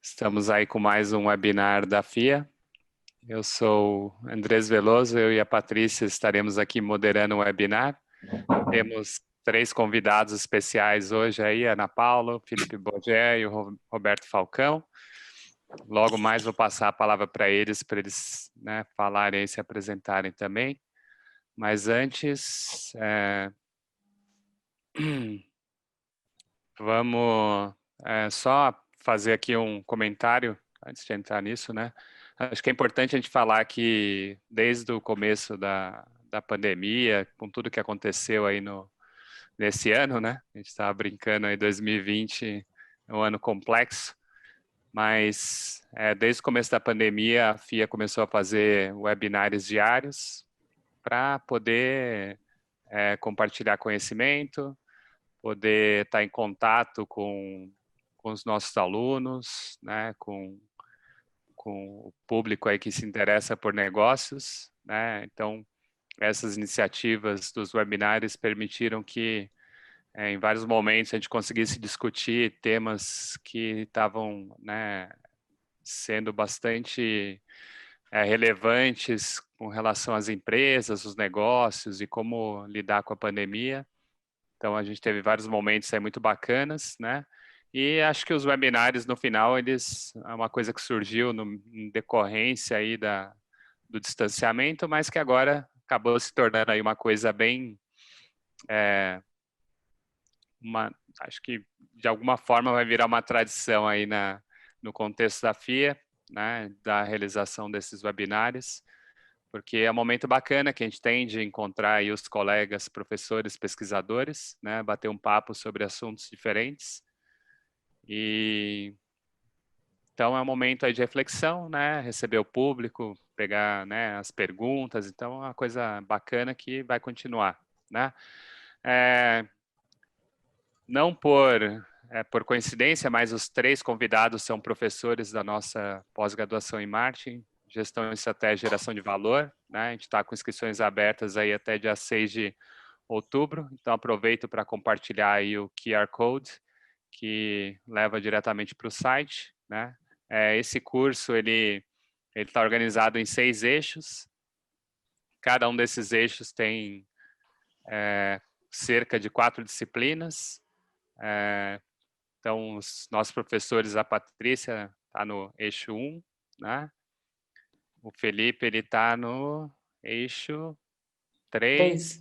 Estamos aí com mais um webinar da FIA. Eu sou Andrés Veloso, eu e a Patrícia estaremos aqui moderando o webinar. Temos 3 convidados especiais hoje aí, Ana Paula, Felipe Bogé e o Roberto Falcão. Logo mais vou passar a palavra para eles falarem e se apresentarem também. Mas antes, vamos só fazer aqui um comentário antes de entrar nisso, né? Acho que é importante a gente falar que desde o começo da pandemia, com tudo que aconteceu aí nesse ano, né? A gente estava brincando aí 2020 é um ano complexo, mas desde o começo da pandemia a FIA começou a fazer webinários diários para poder compartilhar conhecimento, poder estar em contato com os nossos alunos, né, com o público aí que se interessa por negócios, né? Então, essas iniciativas dos webinários permitiram que, em vários momentos, a gente conseguisse discutir temas que estavam, né, sendo bastante relevantes com relação às empresas, os negócios e como lidar com a pandemia. Então, a gente teve vários momentos aí muito bacanas, né? E acho que os webinários, no final, eles é uma coisa que surgiu em decorrência aí do distanciamento, mas que agora acabou se tornando aí uma coisa bem, acho que de alguma forma vai virar uma tradição aí no contexto da FIA, né? Da realização desses webinários, porque é um momento bacana que a gente tem de encontrar aí os colegas, professores, pesquisadores, né? Bater um papo sobre assuntos diferentes. E então é um momento aí de reflexão, né? Receber o público, pegar, né, as perguntas. Então é uma coisa bacana que vai continuar, né? Não por coincidência, mas os 3 convidados são professores da nossa pós-graduação em marketing, gestão, estratégia e geração de valor, né? A gente está com inscrições abertas aí até dia 6 de outubro. Então aproveito para compartilhar aí o QR Code que leva diretamente para o site, né? Esse curso ele está organizado em 6 eixos. Cada um desses eixos tem cerca de 4 disciplinas. Então, os nossos professores, a Patrícia está no eixo 1, né? O Felipe ele está no eixo 3,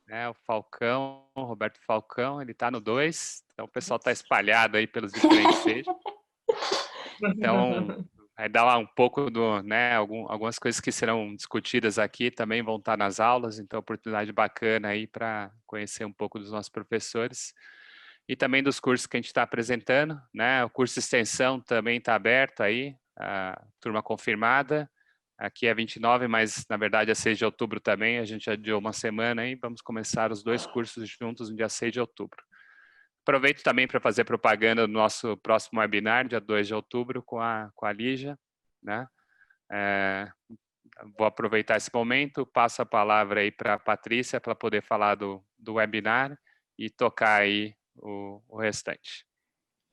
né? O Falcão, o Roberto Falcão, ele está no 2. Então, o pessoal está espalhado aí pelos diferentes eixos. Então, vai dar lá um pouco né, algumas coisas que serão discutidas aqui também vão estar nas aulas, então oportunidade bacana aí para conhecer um pouco dos nossos professores e também dos cursos que a gente está apresentando, né? O curso de extensão também está aberto aí, a turma confirmada, aqui é 29, mas na verdade é 6 de outubro também, a gente adiou uma semana aí, vamos começar os 2 cursos juntos no dia 6 de outubro. Aproveito também para fazer propaganda do nosso próximo webinar, dia 2 de outubro, com a Lígia, né? Vou aproveitar esse momento, passo a palavra aí para a Patrícia para poder falar do webinar e tocar aí o restante.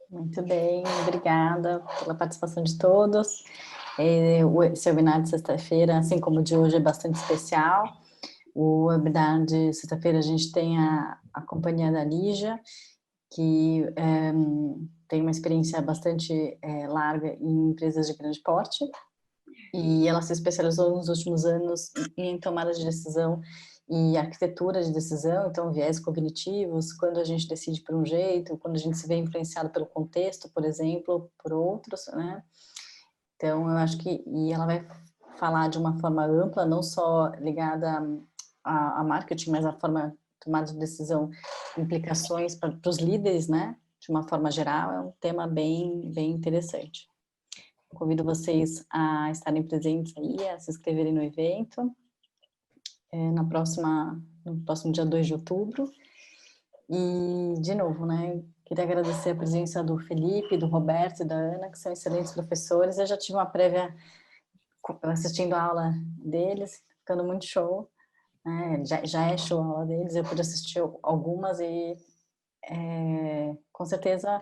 Muito bem, obrigada pela participação de todos. Esse webinar de sexta-feira, assim como o de hoje, é bastante especial. O webinar de sexta-feira a gente tem a companhia da Lígia, que tem uma experiência bastante larga em empresas de grande porte, e ela se especializou nos últimos anos em tomada de decisão e arquitetura de decisão, então viés cognitivos, quando a gente decide por um jeito, quando a gente se vê influenciado pelo contexto, por exemplo, por outros, né? Então, eu acho que, e ela vai falar de uma forma ampla, não só ligada a marketing, mas a forma de tomada de decisão, implicações para os líderes, né? De uma forma geral, é um tema bem interessante. Convido vocês a estarem presentes aí, a se inscreverem no evento, no próximo dia 2 de outubro. E, de novo, né, queria agradecer a presença do Felipe, do Roberto e da Ana, que são excelentes professores. Eu já tive uma prévia assistindo a aula deles, ficando muito show, né? Já é show a aula deles, eu pude assistir algumas e, com certeza,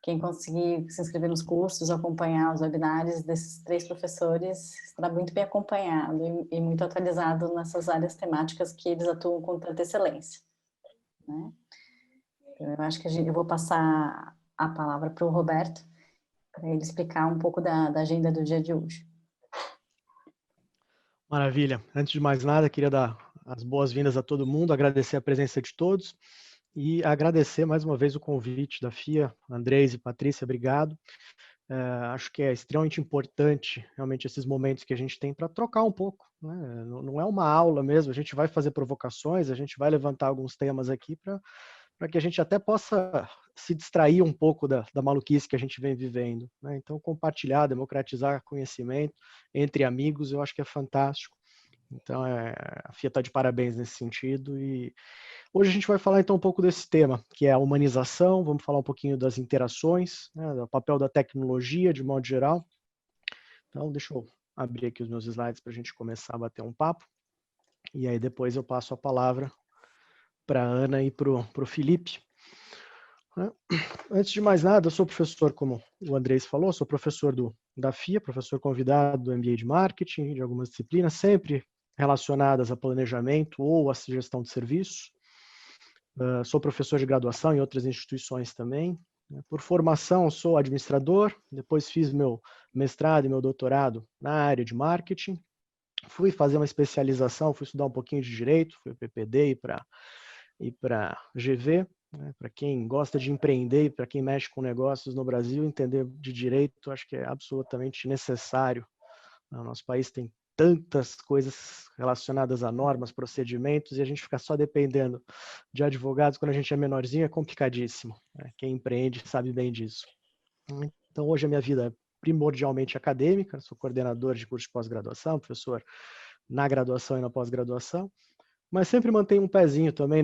quem conseguir se inscrever nos cursos, acompanhar os webinários desses 3 professores, estará muito bem acompanhado e muito atualizado nessas áreas temáticas que eles atuam com tanta excelência, né? Então, eu acho que eu vou passar a palavra para o Roberto, para ele explicar um pouco da agenda do dia de hoje. Maravilha. Antes de mais nada, queria dar as boas-vindas a todo mundo, agradecer a presença de todos e agradecer mais uma vez o convite da FIA, Andrés e Patrícia, obrigado. Acho que é extremamente importante realmente esses momentos que a gente tem para trocar um pouco, né? Não é uma aula mesmo, a gente vai fazer provocações, a gente vai levantar alguns temas aqui para que a gente até possa se distrair um pouco da maluquice que a gente vem vivendo, né? Então, compartilhar, democratizar conhecimento entre amigos, eu acho que é fantástico. Então, a FIA está de parabéns nesse sentido. E hoje a gente vai falar então um pouco desse tema, que é a humanização, vamos falar um pouquinho das interações, né, do papel da tecnologia de modo geral. Então, deixa eu abrir aqui os meus slides para a gente começar a bater um papo. E aí depois eu passo a palavra para a Ana e para o Felipe. Antes de mais nada, eu sou professor, como o Andrés falou, sou professor da FIA, professor convidado do MBA de Marketing, de algumas disciplinas, sempre relacionadas a planejamento ou a gestão de serviços. Sou professor de graduação em outras instituições também. Por formação, sou administrador, depois fiz meu mestrado e meu doutorado na área de marketing. Fui fazer uma especialização, fui estudar um pouquinho de direito, fui para o PPD e para GV. Para quem gosta de empreender, para quem mexe com negócios no Brasil, entender de direito, acho que é absolutamente necessário. O nosso país tem tantas coisas relacionadas a normas, procedimentos, e a gente fica só dependendo de advogados quando a gente é menorzinho, é complicadíssimo. Quem empreende sabe bem disso. Então, hoje a minha vida é primordialmente acadêmica, sou coordenador de curso de pós-graduação, professor na graduação e na pós-graduação, mas sempre mantenho um pezinho também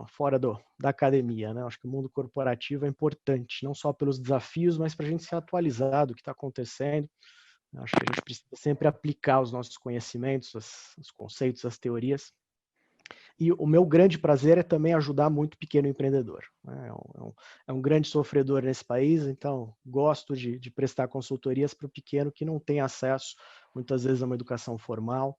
fora da academia, né? Acho que o mundo corporativo é importante, não só pelos desafios, mas para a gente se atualizar do que está acontecendo. Acho que a gente precisa sempre aplicar os nossos conhecimentos, os conceitos, as teorias. E o meu grande prazer é também ajudar muito o pequeno empreendedor. É um grande sofredor nesse país, então gosto de prestar consultorias para o pequeno que não tem acesso, muitas vezes, a uma educação formal.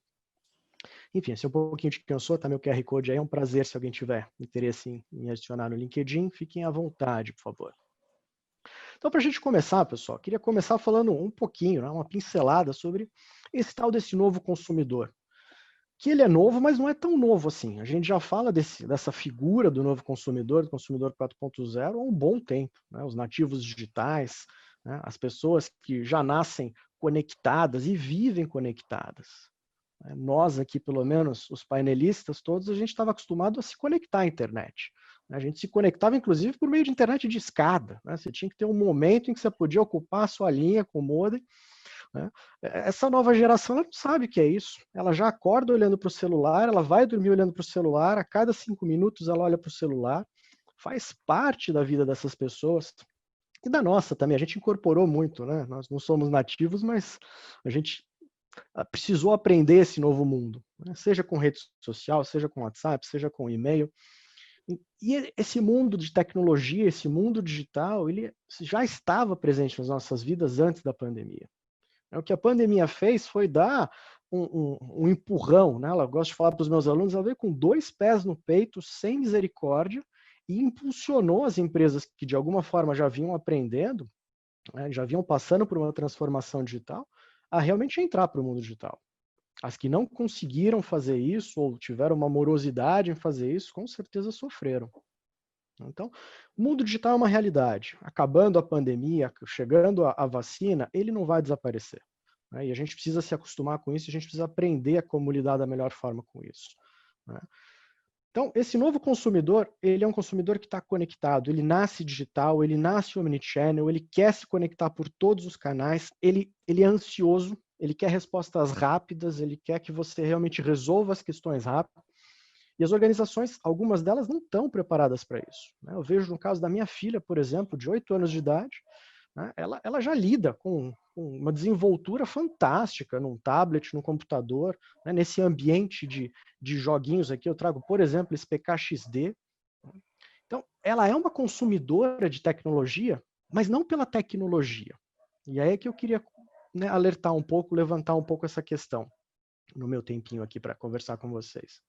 Enfim, esse é um pouquinho de quem eu sou, tá meu QR Code aí, é um prazer se alguém tiver interesse em adicionar no LinkedIn, fiquem à vontade, por favor. Então, para a gente começar, pessoal, queria começar falando um pouquinho, né, uma pincelada sobre esse tal desse novo consumidor. Que ele é novo, mas não é tão novo assim. A gente já fala dessa figura do novo consumidor, do consumidor 4.0, há um bom tempo, né? Os nativos digitais, né? As pessoas que já nascem conectadas e vivem conectadas. Nós aqui, pelo menos, os painelistas todos, a gente estava acostumado a se conectar à internet. A gente se conectava, inclusive, por meio de internet de escada, né? Você tinha que ter um momento em que você podia ocupar a sua linha com o modem, né? Essa nova geração ela não sabe o que é isso. Ela já acorda olhando para o celular, ela vai dormir olhando para o celular, a cada 5 minutos ela olha para o celular, faz parte da vida dessas pessoas e da nossa também. A gente incorporou muito, né? Nós não somos nativos, mas a gente precisou aprender esse novo mundo, né? Seja com rede social, seja com WhatsApp, seja com e-mail. E esse mundo de tecnologia, esse mundo digital, ele já estava presente nas nossas vidas antes da pandemia. O que a pandemia fez foi dar um empurrão, né? Ela gosta de falar para os meus alunos, ela veio com 2 pés no peito, sem misericórdia, e impulsionou as empresas que de alguma forma já vinham aprendendo, né, já vinham passando por uma transformação digital, a realmente entrar para o mundo digital. As que não conseguiram fazer isso, ou tiveram uma morosidade em fazer isso, com certeza sofreram. Então, o mundo digital é uma realidade. Acabando a pandemia, chegando a vacina, ele não vai desaparecer, né? E a gente precisa se acostumar com isso, a gente precisa aprender a como lidar da melhor forma com isso, né? Então, esse novo consumidor, ele é um consumidor que está conectado, ele nasce digital, ele nasce omnichannel, ele quer se conectar por todos os canais, ele é ansioso, ele quer respostas rápidas, ele quer que você realmente resolva as questões rápido. E as organizações, algumas delas não estão preparadas para isso, né? Eu vejo no caso da minha filha, por exemplo, de 8 anos de idade, né? Ela já lida com uma desenvoltura fantástica num tablet, num computador, né? Nesse ambiente de joguinhos aqui, eu trago, por exemplo, esse PKXD. Então, ela é uma consumidora de tecnologia mas não pela tecnologia. E aí é que eu queria, né, alertar um pouco, levantar um pouco essa questão no meu tempinho aqui para conversar com vocês.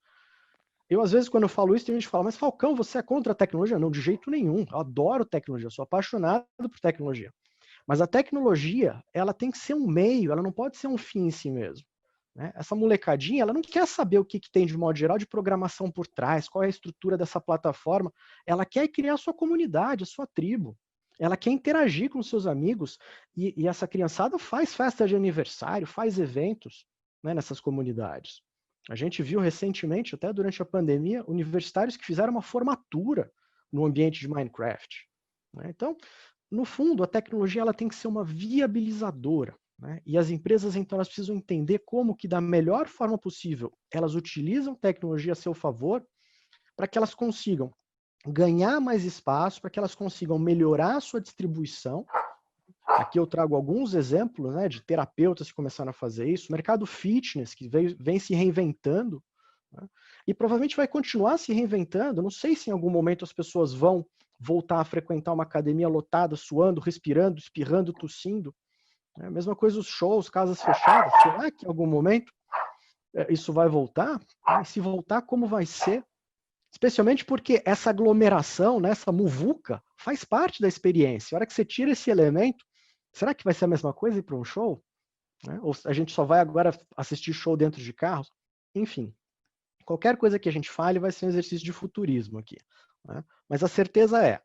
Eu, às vezes, quando eu falo isso, tem gente que fala, mas Falcão, você é contra a tecnologia? Não, de jeito nenhum. Eu adoro tecnologia, eu sou apaixonado por tecnologia. Mas a tecnologia, ela tem que ser um meio, ela não pode ser um fim em si mesmo. Né? Essa molecadinha, ela não quer saber o que tem de modo geral de programação por trás, qual é a estrutura dessa plataforma. Ela quer criar a sua comunidade, a sua tribo. Ela quer interagir com seus amigos e essa criançada faz festa de aniversário, faz eventos, né, nessas comunidades. A gente viu recentemente, até durante a pandemia, universitários que fizeram uma formatura no ambiente de Minecraft. Né? Então, no fundo, a tecnologia ela tem que ser uma viabilizadora. Né? E as empresas, então, elas precisam entender como que, da melhor forma possível, elas utilizam tecnologia a seu favor para que elas consigam ganhar mais espaço, para que elas consigam melhorar a sua distribuição. Aqui eu trago alguns exemplos, né, de terapeutas que começaram a fazer isso, o mercado fitness, que vem se reinventando, né, e provavelmente vai continuar se reinventando. Não sei se em algum momento as pessoas vão voltar a frequentar uma academia lotada, suando, respirando, espirrando, tossindo. Né? A mesma coisa os shows, casas fechadas. Será que em algum momento isso vai voltar? E se voltar, como vai ser? Especialmente porque essa aglomeração, né, essa muvuca, faz parte da experiência. A hora que você tira esse elemento, será que vai ser a mesma coisa ir para um show? Né? Ou a gente só vai agora assistir show dentro de carros? Enfim, qualquer coisa que a gente fale vai ser um exercício de futurismo aqui. Né? Mas a certeza é,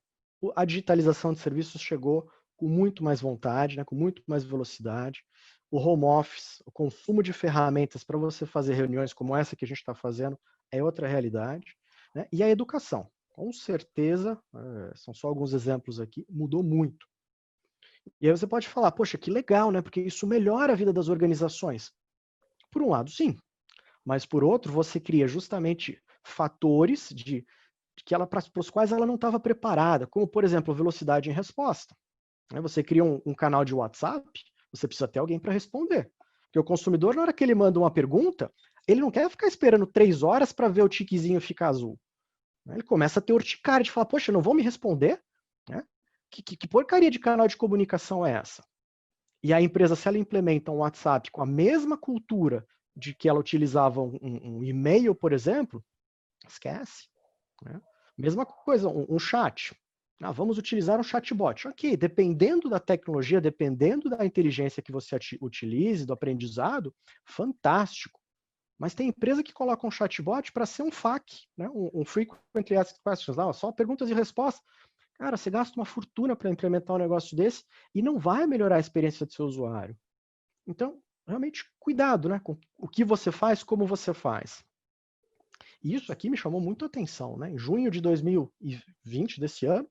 a digitalização de serviços chegou com muito mais vontade, né, com muito mais velocidade. O home office, o consumo de ferramentas para você fazer reuniões como essa que a gente está fazendo é outra realidade. Né? E a educação, com certeza, são só alguns exemplos aqui, mudou muito. E aí você pode falar, poxa, que legal, né? Porque isso melhora a vida das organizações. Por um lado, sim. Mas por outro, você cria justamente fatores para os quais ela não estava preparada, como, por exemplo, velocidade em resposta. Você cria um canal de WhatsApp, você precisa ter alguém para responder. Porque o consumidor, na hora que ele manda uma pergunta, ele não quer ficar esperando 3 horas para ver o tiquezinho ficar azul. Ele começa a ter urticária de falar, poxa, não vão me responder? Né? Que porcaria de canal de comunicação é essa? E a empresa, se ela implementa um WhatsApp com a mesma cultura de que ela utilizava um e-mail, por exemplo, esquece. Né? Mesma coisa, um chat. Vamos utilizar um chatbot. Ok, dependendo da tecnologia, dependendo da inteligência que você utilize, do aprendizado, fantástico. Mas tem empresa que coloca um chatbot para ser um FAQ, né? um Frequently Asked Questions, só perguntas e respostas. Cara, você gasta uma fortuna para implementar um negócio desse e não vai melhorar a experiência do seu usuário. Então, realmente, cuidado, né, com o que você faz, como você faz. E isso aqui me chamou muito a atenção. Né? Em junho de 2020, desse ano,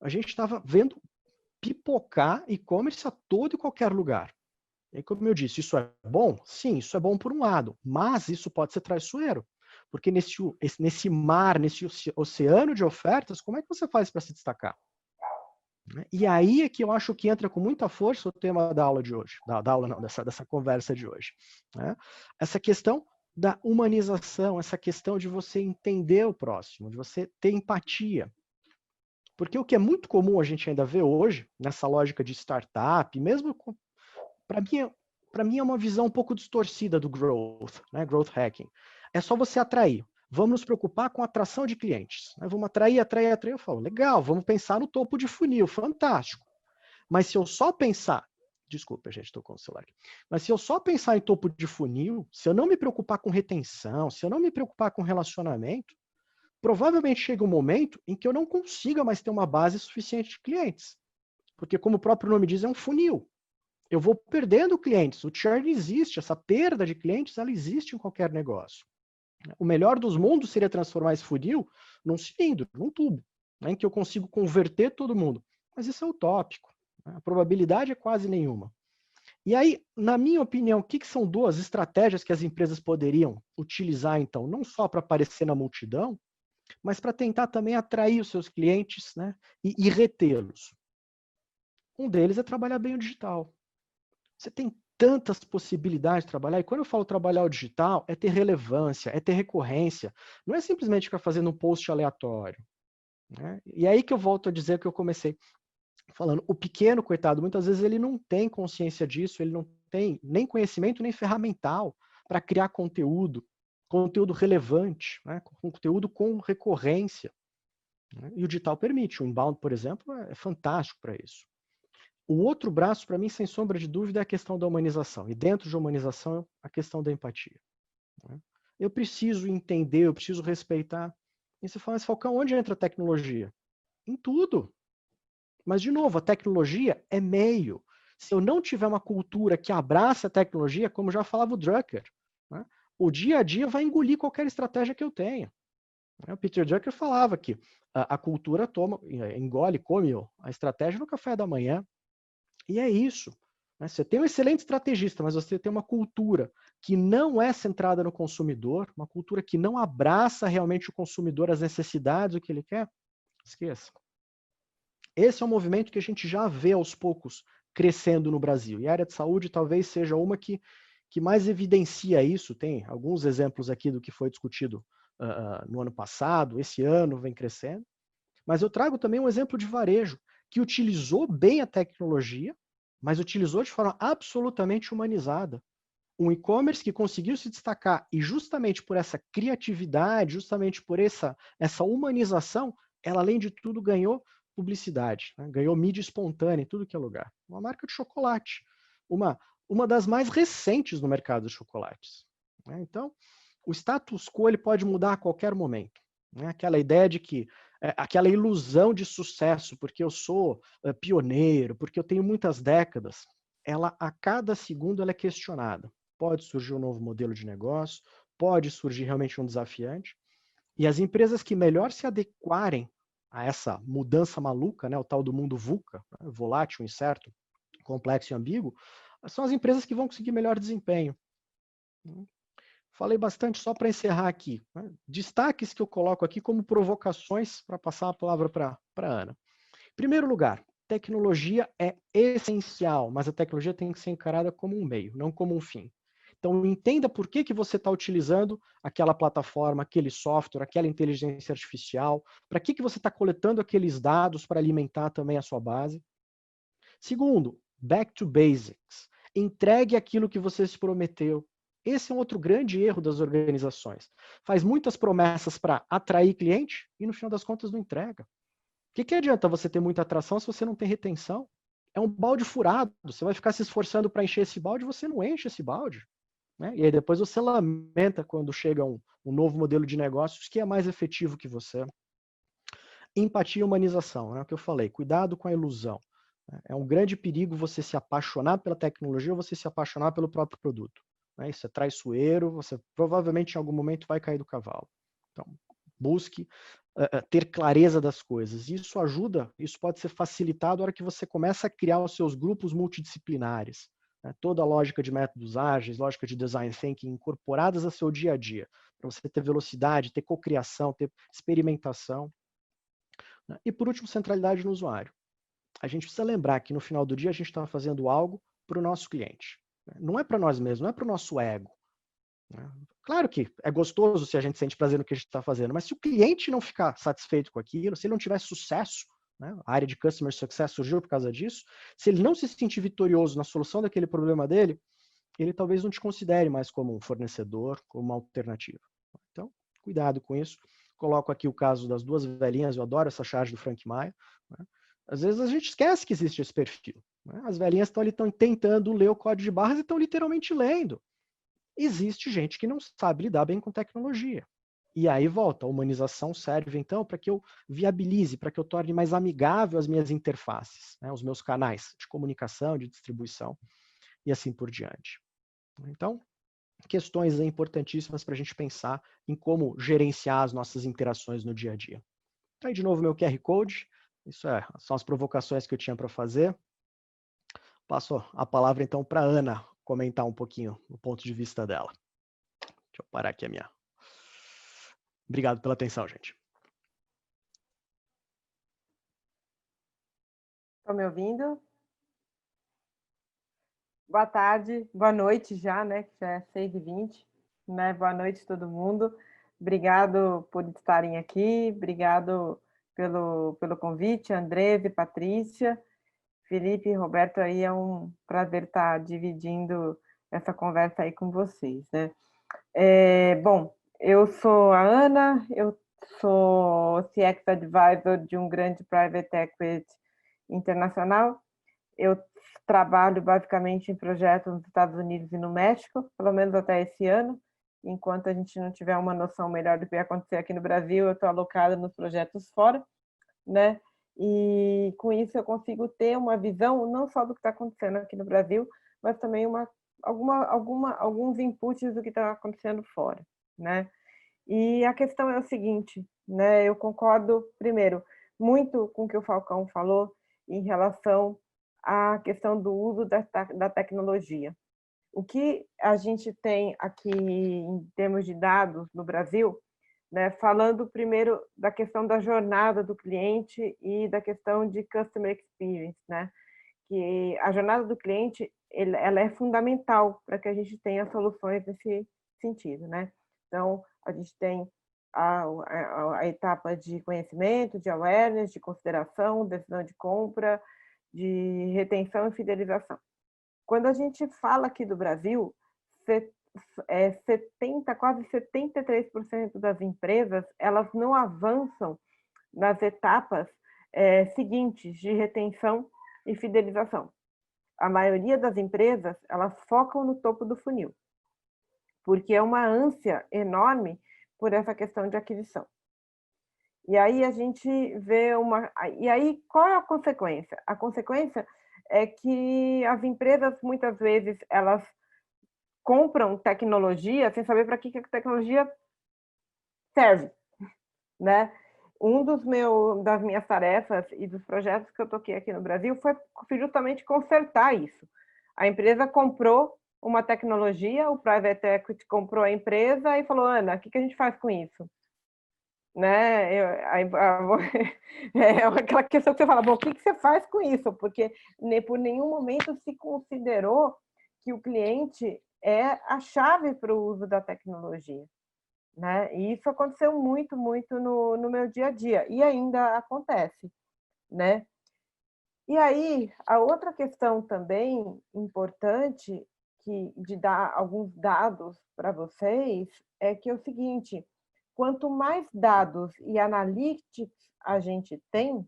a gente estava vendo pipocar e-commerce a todo e qualquer lugar. E como eu disse, isso é bom? Sim, isso é bom por um lado, mas isso pode ser traiçoeiro. Porque nesse mar, nesse oceano de ofertas, como é que você faz para se destacar? E aí é que eu acho que entra com muita força o tema da aula de hoje, da aula não, dessa conversa de hoje. Né? Essa questão da humanização, essa questão de você entender o próximo, de você ter empatia. Porque o que é muito comum a gente ainda ver hoje, nessa lógica de startup, mesmo para mim é uma visão um pouco distorcida do growth, né? Growth hacking. É só você atrair. Vamos nos preocupar com a atração de clientes. Né? Vamos atrair. Eu falo, legal, vamos pensar no topo de funil, fantástico. Mas se eu só pensar, desculpa, gente, estou com o celular aqui. Mas se eu só pensar em topo de funil, se eu não me preocupar com retenção, se eu não me preocupar com relacionamento, provavelmente chega um momento em que eu não consiga mais ter uma base suficiente de clientes. Porque, como o próprio nome diz, é um funil. Eu vou perdendo clientes. O churn existe, essa perda de clientes, ela existe em qualquer negócio. O melhor dos mundos seria transformar esse funil num cilindro, num tubo, né, em que eu consigo converter todo mundo. Mas isso é utópico. Né? A probabilidade é quase nenhuma. E aí, na minha opinião, o que são duas estratégias que as empresas poderiam utilizar, então, não só para aparecer na multidão, mas para tentar também atrair os seus clientes, né, e retê-los? Um deles é trabalhar bem o digital. Você tem tantas possibilidades de trabalhar, e quando eu falo trabalhar o digital, é ter relevância, é ter recorrência, não é simplesmente ficar fazendo um post aleatório. Né? E aí que eu volto a dizer que eu comecei. falando, o pequeno, coitado, muitas vezes ele não tem consciência disso, ele não tem nem conhecimento, nem ferramental para criar conteúdo relevante, né? Conteúdo com recorrência. Né? E o digital permite. O inbound, por exemplo, é fantástico para isso. O outro braço, para mim, sem sombra de dúvida, é a questão da humanização. E dentro de humanização, a questão da empatia. Né? Eu preciso entender, eu preciso respeitar. E você fala, mas Falcão, onde entra a tecnologia? Em tudo. Mas, de novo, a tecnologia é meio. Se eu não tiver uma cultura que abraça a tecnologia, como já falava o Drucker, né, o dia a dia vai engolir qualquer estratégia que eu tenha. O Peter Drucker falava que a cultura engole, come a estratégia no café da manhã. E é isso. Né? Você tem um excelente estrategista, mas você tem uma cultura que não é centrada no consumidor, uma cultura que não abraça realmente o consumidor, as necessidades, o que ele quer, esqueça. Esse é um movimento que a gente já vê aos poucos crescendo no Brasil. E a área de saúde talvez seja uma que mais evidencia isso. Tem alguns exemplos aqui do que foi discutido no ano passado, esse ano vem crescendo. Mas eu trago também um exemplo de varejo, que utilizou bem a tecnologia, mas utilizou de forma absolutamente humanizada. Um e-commerce que conseguiu se destacar, e justamente por essa criatividade, justamente por essa humanização, ela, além de tudo, ganhou publicidade, né? Ganhou mídia espontânea em tudo que é lugar. Uma marca de chocolate, uma das mais recentes no mercado de chocolates. Né? Então, o status quo ele pode mudar a qualquer momento. Né? Aquela ideia de que, aquela ilusão de sucesso, porque eu sou pioneiro, porque eu tenho muitas décadas, ela a cada segundo ela é questionada. Pode surgir um novo modelo de negócio, pode surgir realmente um desafiante, e as empresas que melhor se adequarem a essa mudança maluca, né, o tal do mundo VUCA, né, volátil, incerto, complexo e ambíguo, são as empresas que vão conseguir melhor desempenho. Falei bastante só para encerrar aqui. Né? Destaques que eu coloco aqui como provocações para passar a palavra para a Ana. Em primeiro lugar, tecnologia é essencial, mas a tecnologia tem que ser encarada como um meio, não como um fim. Então, entenda por que você está utilizando aquela plataforma, aquele software, aquela inteligência artificial, para que você está coletando aqueles dados para alimentar também a sua base. Segundo, back to basics. Entregue aquilo que você se prometeu. Esse é um outro grande erro das organizações. Faz muitas promessas para atrair cliente e, no final das contas, não entrega. O que adianta você ter muita atração se você não tem retenção? É um balde furado. Você vai ficar se esforçando para encher esse balde e você não enche esse balde. Né? E aí depois você lamenta quando chega um novo modelo de negócios que é mais efetivo que você. Empatia e humanização, é o que eu falei. Cuidado com a ilusão. É um grande perigo você se apaixonar pela tecnologia ou você se apaixonar pelo próprio produto. Né? Isso é traiçoeiro, você provavelmente em algum momento vai cair do cavalo. Então, busque ter clareza das coisas. Isso ajuda, isso pode ser facilitado na hora que você começa a criar os seus grupos multidisciplinares. Né? Toda a lógica de métodos ágeis, lógica de design thinking incorporadas ao seu dia a dia, para você ter velocidade, ter cocriação, ter experimentação. Né? E por último, centralidade no usuário. A gente precisa lembrar que no final do dia a gente está fazendo algo para o nosso cliente. Não é para nós mesmos, não é para o nosso ego. Claro que é gostoso se a gente sente prazer no que a gente está fazendo, mas se o cliente não ficar satisfeito com aquilo, se ele não tiver sucesso, né, a área de Customer Success surgiu por causa disso, se ele não se sentir vitorioso na solução daquele problema dele, ele talvez não te considere mais como um fornecedor, como uma alternativa. Então, cuidado com isso. Coloco aqui o caso das duas velhinhas, eu adoro essa charge do Frank Maia. Né? Às vezes a gente esquece que existe esse perfil. Né? As velhinhas estão ali tentando ler o código de barras e estão literalmente lendo. Existe gente que não sabe lidar bem com tecnologia. E aí volta, a humanização serve então para que eu viabilize, para que eu torne mais amigável as minhas interfaces, né, os meus canais de comunicação, de distribuição e assim por diante. Então, questões importantíssimas para a gente pensar em como gerenciar as nossas interações no dia a dia. Aí de novo meu QR Code, isso são as provocações que eu tinha para fazer. Passo a palavra então para a Ana comentar um pouquinho o ponto de vista dela. Deixa eu parar aqui a minha. Obrigado pela atenção, gente. Estão me ouvindo? Boa tarde, boa noite já, né? Que já é 6h20, né? Boa noite todo mundo. Obrigado por estarem aqui, obrigado pelo convite, Andresa e Patrícia. Felipe e Roberto, aí é um prazer estar dividindo essa conversa aí com vocês, né? Bom, eu sou a Ana, eu sou CX Advisor de um grande private equity internacional. Eu trabalho basicamente em projetos nos Estados Unidos e no México, pelo menos até esse ano. Enquanto a gente não tiver uma noção melhor do que vai acontecer aqui no Brasil, eu estou alocada nos projetos fora, né? E com isso eu consigo ter uma visão não só do que está acontecendo aqui no Brasil, mas também alguns inputs do que está acontecendo fora, né? E a questão é o seguinte, né? Eu concordo, primeiro, muito com o que o Falcão falou em relação à questão do uso da tecnologia. O que a gente tem aqui em termos de dados no Brasil, né, falando primeiro da questão da jornada do cliente e da questão de customer experience, né? Que a jornada do cliente ela é fundamental para que a gente tenha soluções nesse sentido, né? Então, a gente tem a etapa de conhecimento, de awareness, de consideração, decisão de compra, de retenção e fidelização. Quando a gente fala aqui do Brasil, 70, quase 73% das empresas, elas não avançam nas etapas seguintes de retenção e fidelização. A maioria das empresas, elas focam no topo do funil, porque é uma ânsia enorme por essa questão de aquisição. E aí a gente vê E aí, qual é a consequência? A consequência é que as empresas, muitas vezes, elas compram tecnologia sem saber para que a tecnologia serve, né? Das minhas tarefas e dos projetos que eu toquei aqui no Brasil foi justamente consertar isso. A empresa comprou uma tecnologia, o private equity comprou a empresa e falou: Ana, o que a gente faz com isso? Né? É aquela questão que você fala, bom, o que você faz com isso? Porque por nenhum momento se considerou que o cliente é a chave para o uso da tecnologia, né? E isso aconteceu muito no meu dia a dia, e ainda acontece, né? E aí, a outra questão também importante, de dar alguns dados para vocês, é que é o seguinte: quanto mais dados e analytics a gente tem,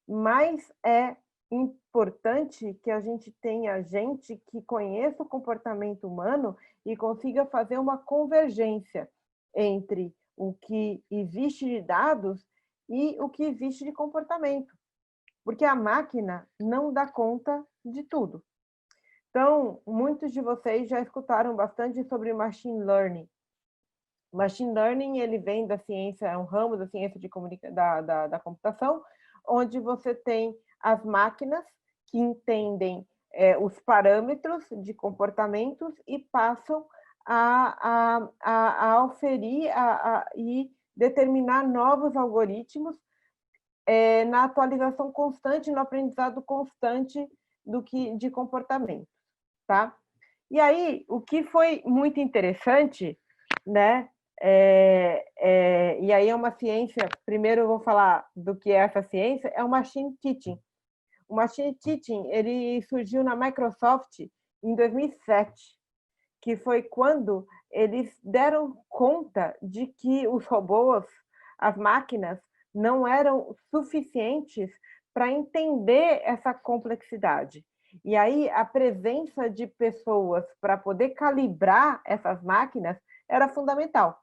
mais é importante que a gente tenha gente que conheça o comportamento humano e consiga fazer uma convergência entre o que existe de dados e o que existe de comportamento, porque a máquina não dá conta de tudo. Então, muitos de vocês já escutaram bastante sobre machine learning. Machine learning, ele vem da ciência, é um ramo da ciência da computação, onde você tem as máquinas que entendem os parâmetros de comportamentos e passam a oferir e determinar novos algoritmos na atualização constante, no aprendizado constante de comportamento, tá? E aí, o que foi muito interessante, né? E aí é uma ciência, primeiro eu vou falar do que é essa ciência, é o Machine Teaching. O Machine Teaching, ele surgiu na Microsoft em 2007, que foi quando eles deram conta de que os robôs, as máquinas, não eram suficientes para entender essa complexidade. E aí a presença de pessoas para poder calibrar essas máquinas era fundamental,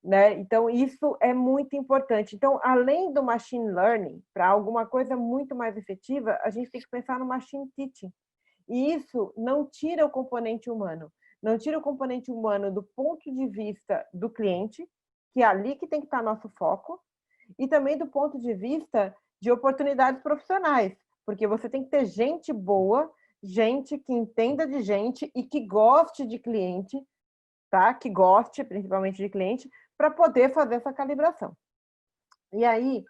né? Então isso é muito importante. Então, além do machine learning, para alguma coisa muito mais efetiva, a gente tem que pensar no machine teaching. E isso não tira o componente humano. Não tira o componente humano do ponto de vista do cliente, que é ali que tem que estar nosso foco, e também do ponto de vista de oportunidades profissionais, porque você tem que ter gente boa, gente que entenda de gente e que goste de cliente, tá? Que goste principalmente de cliente, para poder fazer essa calibração. E aí,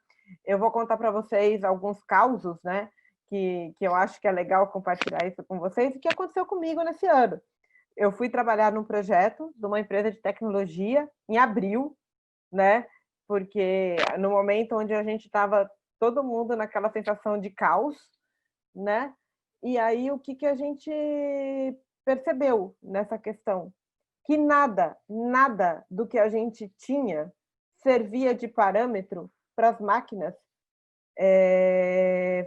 eu vou contar para vocês alguns causos, né? Que eu acho que é legal compartilhar isso com vocês, e que aconteceu comigo nesse ano. Eu fui trabalhar num projeto de uma empresa de tecnologia em abril, né? Porque no momento onde a gente estava todo mundo naquela sensação de caos, né? E aí, o que a gente percebeu nessa questão? Que nada do que a gente tinha servia de parâmetro para as máquinas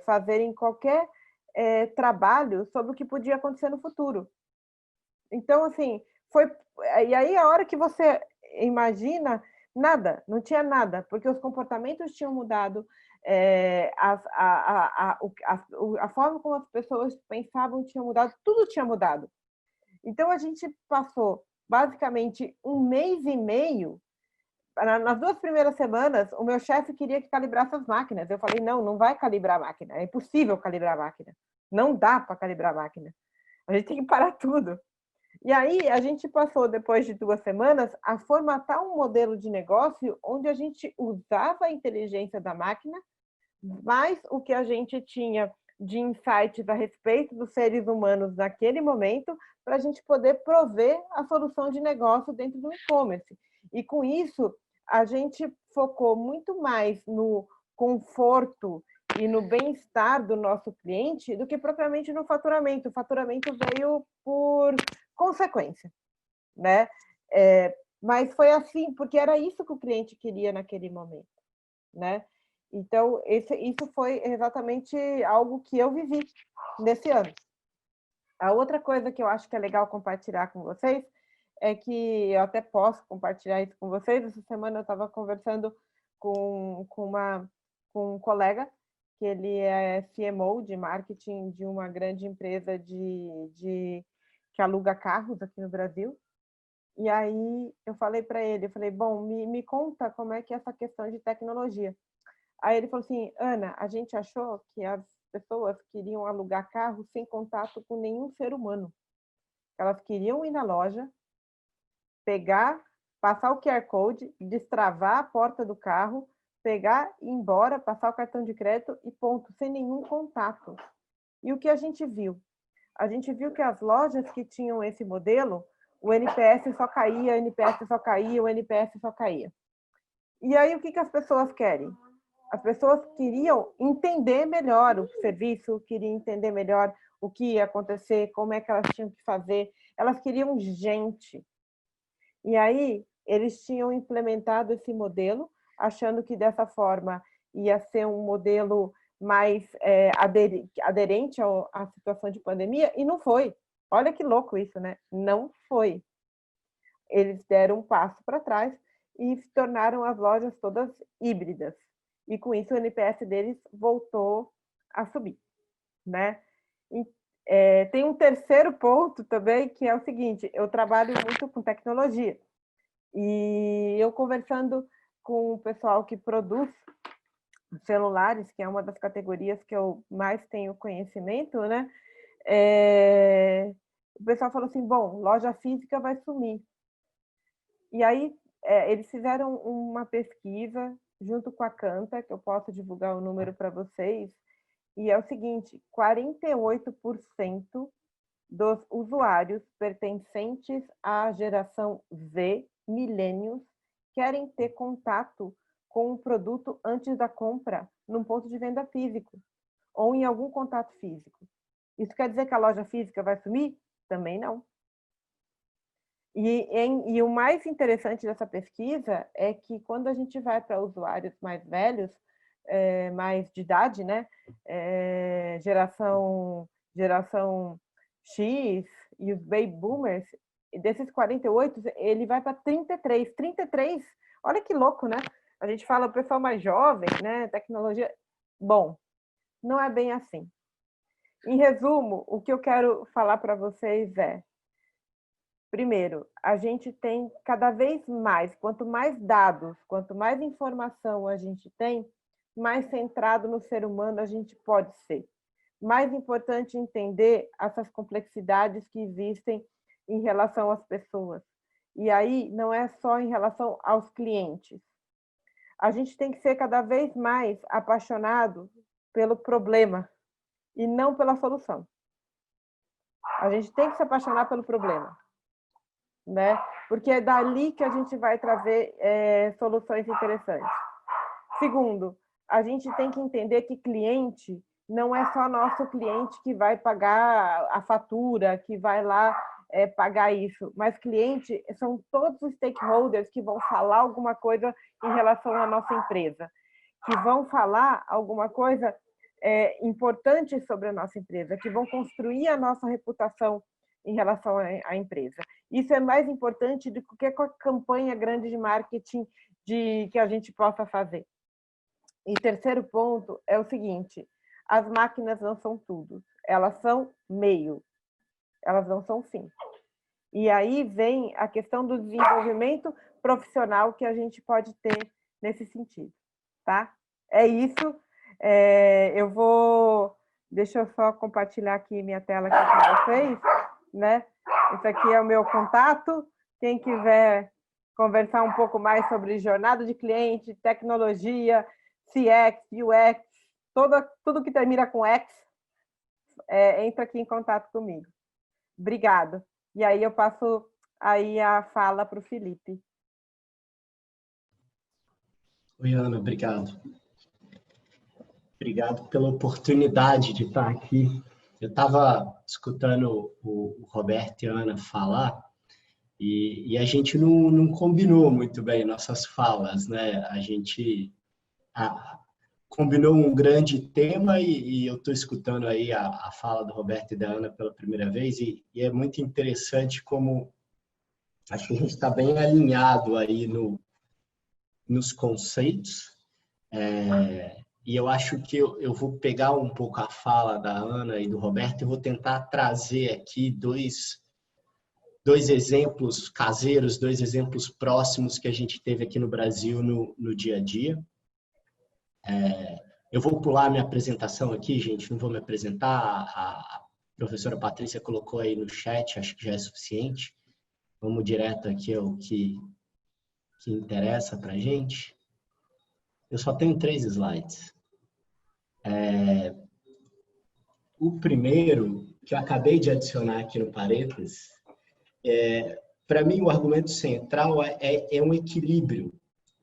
fazerem qualquer trabalho sobre o que podia acontecer no futuro. Então, assim, e aí a hora que você imagina, nada, não tinha nada, porque os comportamentos tinham mudado, a forma como as pessoas pensavam tinha mudado, tudo tinha mudado. Então, a gente passou basicamente 1 mês e meio. Nas 2 primeiras semanas, o meu chefe queria que calibrasse as máquinas. Eu falei, não vai calibrar a máquina, é impossível calibrar a máquina. Não dá para calibrar a máquina. A gente tem que parar tudo. E aí, a gente passou, depois de 2 semanas, a formatar um modelo de negócio onde a gente usava a inteligência da máquina, mais o que a gente tinha de insights a respeito dos seres humanos naquele momento, para a gente poder prover a solução de negócio dentro do e-commerce. E com isso, a gente focou muito mais no conforto e no bem-estar do nosso cliente do que propriamente no faturamento. O faturamento veio por consequência, né? Mas foi assim, porque era isso que o cliente queria naquele momento, né? Então, isso foi exatamente algo que eu vivi nesse ano. A outra coisa que eu acho que é legal compartilhar com vocês é que eu até posso compartilhar isso com vocês. Essa semana eu estava conversando com um colega, que ele é CMO de marketing de uma grande empresa que aluga carros aqui no Brasil. E aí eu falei para ele, bom, me conta como é que é essa questão de tecnologia. Aí ele falou assim, Ana, a gente achou que as pessoas queriam alugar carro sem contato com nenhum ser humano. Elas queriam ir na loja, pegar, passar o QR Code, destravar a porta do carro, pegar, ir embora, passar o cartão de crédito e ponto, sem nenhum contato. E o que a gente viu? A gente viu que as lojas que tinham esse modelo, o NPS só caía, o NPS só caía, o NPS só caía. E aí, o que as pessoas querem? As pessoas queriam entender melhor o serviço, queriam entender melhor o que ia acontecer, como é que elas tinham que fazer. Elas queriam gente. E aí, eles tinham implementado esse modelo, achando que dessa forma ia ser um modelo mais aderente à situação de pandemia, e não foi. Olha que louco isso, né? Não foi. Eles deram um passo para trás e se tornaram as lojas todas híbridas. E com isso o NPS deles voltou a subir, né? Tem um terceiro ponto também, que é o seguinte, eu trabalho muito com tecnologia. E eu conversando com o pessoal que produz celulares, que é uma das categorias que eu mais tenho conhecimento, né? O pessoal falou assim, bom, loja física vai sumir. E aí eles fizeram uma pesquisa junto com a Canta, que eu posso divulgar o número para vocês, e é o seguinte, 48% dos usuários pertencentes à geração Z, millennials, querem ter contato com o produto antes da compra num ponto de venda físico ou em algum contato físico. Isso quer dizer que a loja física vai sumir? Também não. E o mais interessante dessa pesquisa é que quando a gente vai para usuários mais velhos, mais de idade, né? Geração X e os baby boomers, desses 48, ele vai para 33. 33, olha que louco, né? A gente fala o pessoal mais jovem, né? Tecnologia. Bom, não é bem assim. Em resumo, o que eu quero falar para vocês é: primeiro, a gente tem cada vez mais, quanto mais dados, quanto mais informação a gente tem, mais centrado no ser humano a gente pode ser. Mais importante entender essas complexidades que existem em relação às pessoas. E aí não é só em relação aos clientes. A gente tem que ser cada vez mais apaixonado pelo problema e não pela solução. A gente tem que se apaixonar pelo problema, né? Porque é dali que a gente vai trazer soluções interessantes. Segundo, a gente tem que entender que cliente não é só nosso cliente que vai pagar a fatura, que vai lá pagar isso, mas cliente são todos os stakeholders que vão falar alguma coisa em relação à nossa empresa, que vão falar alguma coisa importante sobre a nossa empresa, que vão construir a nossa reputação em relação à empresa. Isso é mais importante do que qualquer campanha grande de marketing que a gente possa fazer. E terceiro ponto é o seguinte: as máquinas não são tudo, elas são meio, elas não são fim. E aí vem a questão do desenvolvimento profissional que a gente pode ter nesse sentido, tá? É isso. Deixa eu só compartilhar aqui minha tela aqui com vocês, né? Esse aqui é o meu contato. Quem quiser conversar um pouco mais sobre jornada de cliente, tecnologia, CX, UX, tudo que termina com X, entra aqui em contato comigo. Obrigado. E aí eu passo aí a fala para o Felipe. Oi, Ana, obrigado. Obrigado pela oportunidade de estar aqui. Eu estava escutando o Roberto e a Ana falar e a gente não combinou muito bem nossas falas, né? A gente combinou um grande tema e eu estou escutando aí a fala do Roberto e da Ana pela primeira vez e é muito interessante como acho que a gente está bem alinhado aí nos conceitos. E eu acho que eu vou pegar um pouco a fala da Ana e do Roberto e vou tentar trazer aqui dois exemplos caseiros, dois exemplos próximos que a gente teve aqui no Brasil no dia a dia. Eu vou pular minha apresentação aqui, gente, não vou me apresentar. A professora Patrícia colocou aí no chat, acho que já é suficiente. Vamos direto aqui ao que interessa para a gente. Eu só tenho 3 slides. O primeiro, que eu acabei de adicionar aqui no parênteses, para mim o argumento central é um equilíbrio,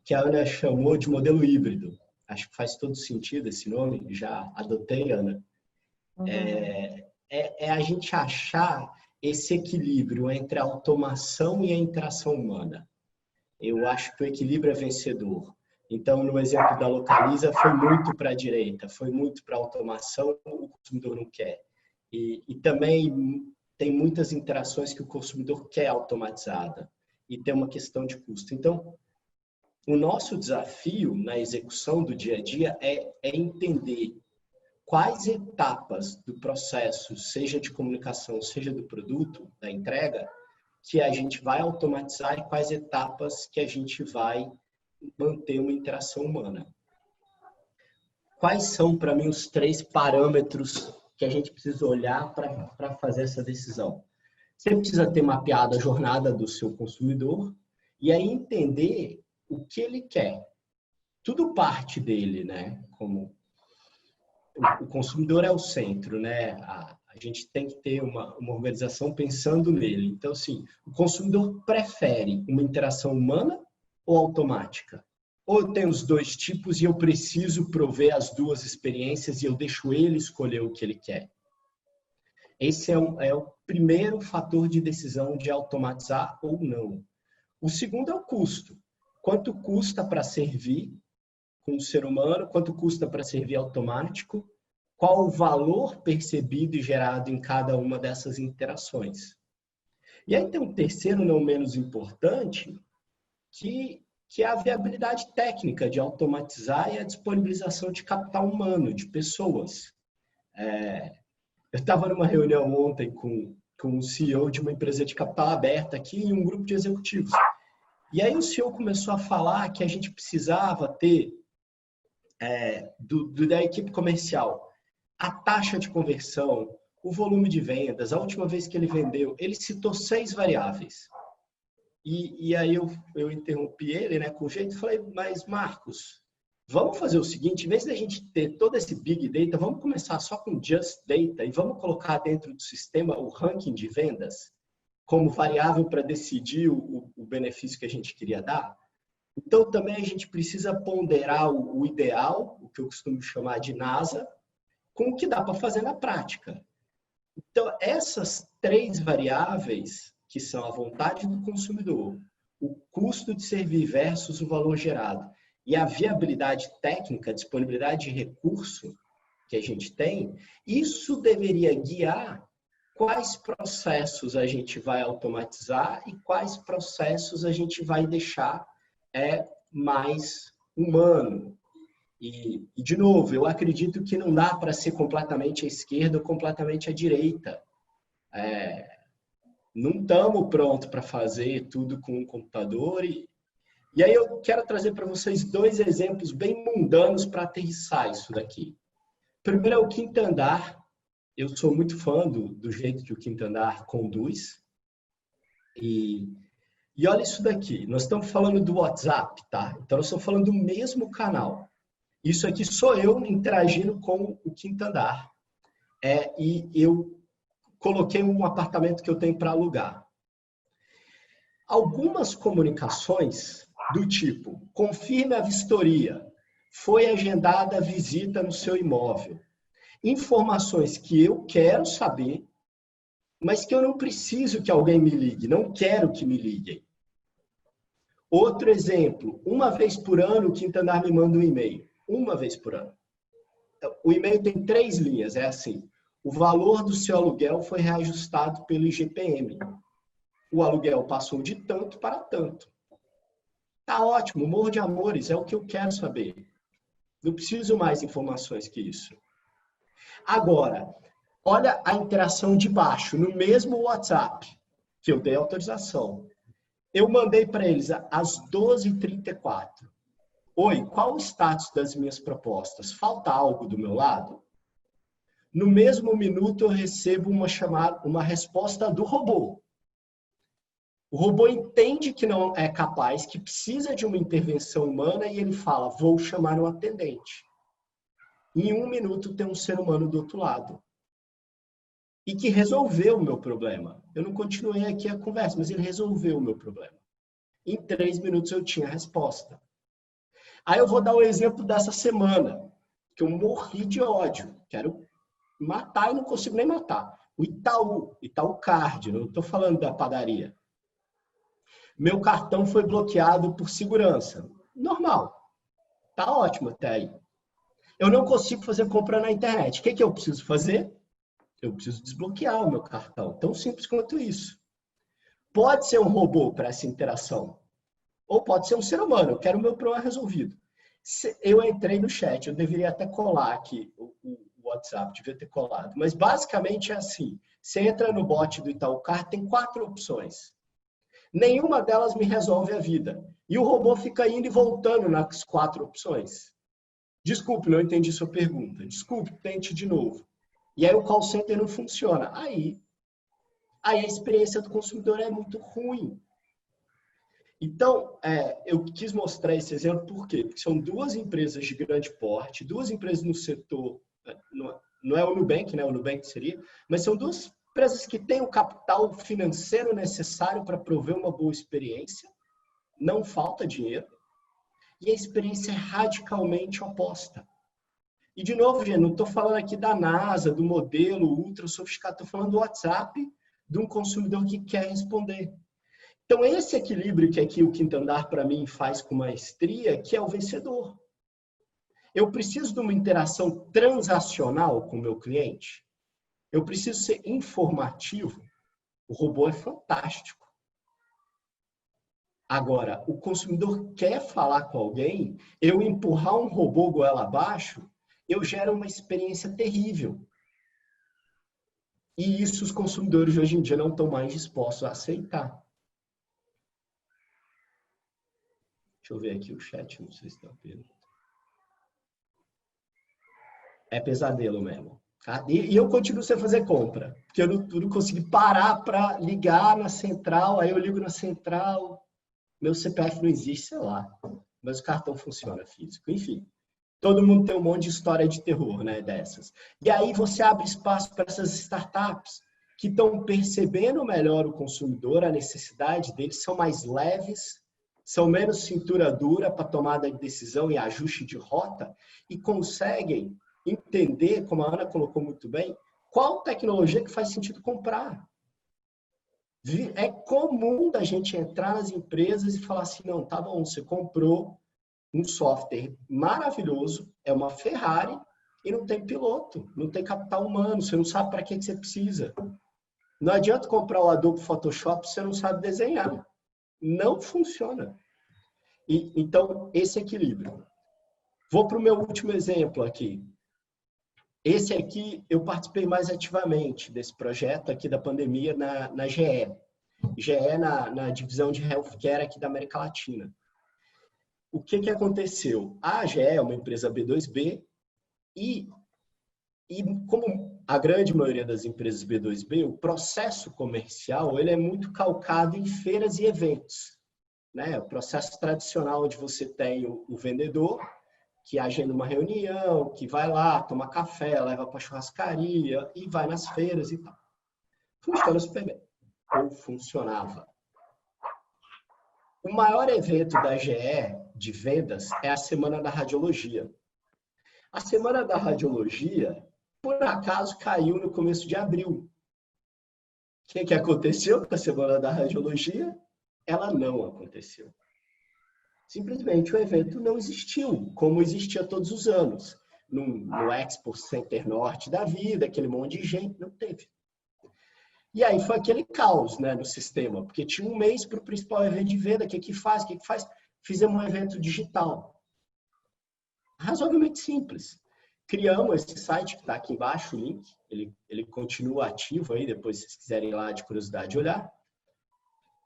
que a Ana chamou de modelo híbrido. Acho que faz todo sentido esse nome, já adotei, Ana. Uhum. É a gente achar esse equilíbrio entre a automação e a interação humana. Eu acho que o equilíbrio é vencedor. Então, no exemplo da Localiza, foi muito para a direita, foi muito para a automação, o consumidor não quer. E também tem muitas interações que o consumidor quer automatizada e tem uma questão de custo. Então, o nosso desafio na execução do dia a dia é entender quais etapas do processo, seja de comunicação, seja do produto, da entrega, que a gente vai automatizar e quais etapas que a gente vai manter uma interação humana. Quais são, para mim, os 3 parâmetros que a gente precisa olhar para fazer essa decisão? Você precisa ter mapeado a jornada do seu consumidor e aí entender o que ele quer. Tudo parte dele, né? Como o consumidor é o centro, né? A gente tem que ter uma organização pensando nele. Então, assim, o consumidor prefere uma interação humana ou automática? Ou eu tenho os 2 tipos e eu preciso prover as 2 experiências e eu deixo ele escolher o que ele quer? Esse é o primeiro fator de decisão de automatizar ou não. O segundo é o custo. Quanto custa para servir com o ser humano? Quanto custa para servir automático? Qual o valor percebido e gerado em cada uma dessas interações? E aí tem um terceiro, não menos importante, que é a viabilidade técnica de automatizar e a disponibilização de capital humano, de pessoas. Eu estava numa reunião ontem com o CEO de uma empresa de capital aberta aqui em um grupo de executivos. E aí o CEO começou a falar que a gente precisava ter, da equipe comercial, a taxa de conversão, o volume de vendas, a última vez que ele vendeu, ele citou 6 variáveis. E aí eu interrompi ele, né, com jeito, e falei, mas Marcos, vamos fazer o seguinte, em vez da gente ter todo esse Big Data, vamos começar só com Just Data e vamos colocar dentro do sistema o ranking de vendas como variável para decidir o benefício que a gente queria dar? Então, também a gente precisa ponderar o ideal, o que eu costumo chamar de NASA, com o que dá para fazer na prática. Então, essas 3 variáveis, que são a vontade do consumidor, o custo de servir versus o valor gerado e a viabilidade técnica, a disponibilidade de recurso que a gente tem, isso deveria guiar quais processos a gente vai automatizar e quais processos a gente vai deixar mais humano. E, de novo, eu acredito que não dá para ser completamente à esquerda ou completamente à direita. Não estamos prontos para fazer tudo com um computador. E aí eu quero trazer para vocês 2 exemplos bem mundanos para aterrissar isso daqui. Primeiro é o Quinto Andar. Eu sou muito fã do jeito que o Quinto Andar conduz. E olha isso daqui. Nós estamos falando do WhatsApp, tá? Então, nós estamos falando do mesmo canal. Isso aqui sou eu interagindo com o Quinto Andar. E eu coloquei um apartamento que eu tenho para alugar. Algumas comunicações do tipo, confirme a vistoria, foi agendada a visita no seu imóvel. Informações que eu quero saber, mas que eu não preciso que alguém me ligue, não quero que me liguem. Outro exemplo, uma vez por ano o Quinto Andar me manda um e-mail. Uma vez por ano. Então, o e-mail tem 3 linhas, é assim. O valor do seu aluguel foi reajustado pelo IGPM. O aluguel passou de tanto para tanto. Tá ótimo, morro de amores, é o que eu quero saber. Não preciso mais informações que isso. Agora, olha a interação de baixo, no mesmo WhatsApp, que eu dei autorização. Eu mandei para eles às 12h34. Oi, qual o status das minhas propostas? Falta algo do meu lado? No mesmo minuto eu recebo uma resposta do robô. O robô entende que não é capaz, que precisa de uma intervenção humana e ele fala, vou chamar um atendente. Em 1 minuto tem um ser humano do outro lado. E que resolveu o meu problema. Eu não continuei aqui a conversa, mas ele resolveu o meu problema. Em 3 minutos eu tinha a resposta. Aí eu vou dar um exemplo dessa semana, que eu morri de ódio. Quero matar e não consigo nem matar. O Itaú Card, não estou falando da padaria. Meu cartão foi bloqueado por segurança. Normal. Tá ótimo até aí. Eu não consigo fazer compra na internet. O que eu preciso fazer? Eu preciso desbloquear o meu cartão. Tão simples quanto isso. Pode ser um robô para essa interação. Ou pode ser um ser humano. Eu quero o meu problema resolvido. Eu entrei no chat. Eu deveria até colar aqui o WhatsApp. Devia ter colado. Mas basicamente é assim. Você entra no bot do Itaú Card, tem 4 opções. Nenhuma delas me resolve a vida. E o robô fica indo e voltando nas 4 opções. Desculpe, não entendi sua pergunta. Desculpe, tente de novo. E aí o call center não funciona. Aí a experiência do consumidor é muito ruim. Então, eu quis mostrar esse exemplo por quê? Porque são 2 empresas de grande porte, 2 empresas no setor, não é o Nubank, né? O Nubank seria, mas são 2 empresas que têm o capital financeiro necessário para prover uma boa experiência, não falta dinheiro, e a experiência é radicalmente oposta. E, de novo, gente, não estou falando aqui da NASA, do modelo ultra sofisticado, estou falando do WhatsApp, de um consumidor que quer responder. Então, esse equilíbrio que aqui o Quinto Andar, para mim, faz com maestria, que é o vencedor. Eu preciso de uma interação transacional com o meu cliente. Eu preciso ser informativo. O robô é fantástico. Agora, o consumidor quer falar com alguém, eu empurrar um robô goela abaixo, eu gero uma experiência terrível. E isso os consumidores hoje em dia não estão mais dispostos a aceitar. Deixa eu ver aqui o chat, não sei se está perguntando. É pesadelo mesmo. Tá? E eu continuo sem fazer compra, porque eu não consegui parar para ligar na central, aí eu ligo na central, meu CPF não existe, sei lá, mas o cartão funciona físico. Enfim, todo mundo tem um monte de história de terror, né, dessas. E aí você abre espaço para essas startups que estão percebendo melhor o consumidor, a necessidade deles, são mais leves, são menos cintura dura para tomada de decisão e ajuste de rota e conseguem entender, como a Ana colocou muito bem, qual tecnologia que faz sentido comprar. É comum da gente entrar nas empresas e falar assim, não, tá bom, você comprou um software maravilhoso, é uma Ferrari e não tem piloto, não tem capital humano, você não sabe para que você precisa. Não adianta comprar o Adobe Photoshop se você não sabe desenhar. Não funciona. Então, esse equilíbrio. Vou para o meu último exemplo aqui. Esse aqui, eu participei mais ativamente desse projeto aqui da pandemia na GE. GE na divisão de healthcare aqui da América Latina. O que aconteceu? A GE é uma empresa B2B e como a grande maioria das empresas B2B, o processo comercial ele é muito calcado em feiras e eventos. Né? O processo tradicional onde você tem o vendedor, que agenda uma reunião, que vai lá, toma café, leva para a churrascaria e vai nas feiras e tal. Funciona super bem. Ou funcionava. O maior evento da GE de vendas é a Semana da Radiologia. A Semana da Radiologia, por acaso, caiu no começo de abril. O que aconteceu com a Semana da Radiologia? Ela não aconteceu. Simplesmente o evento não existiu, como existia todos os anos. No Expo Center Norte da vida, aquele monte de gente, não teve. E aí foi aquele caos, né, no sistema, porque tinha um mês para o principal evento de venda, o que faz? Fizemos um evento digital. Razoavelmente simples. Criamos esse site que está aqui embaixo, o link, ele continua ativo aí, depois se vocês quiserem ir lá de curiosidade olhar.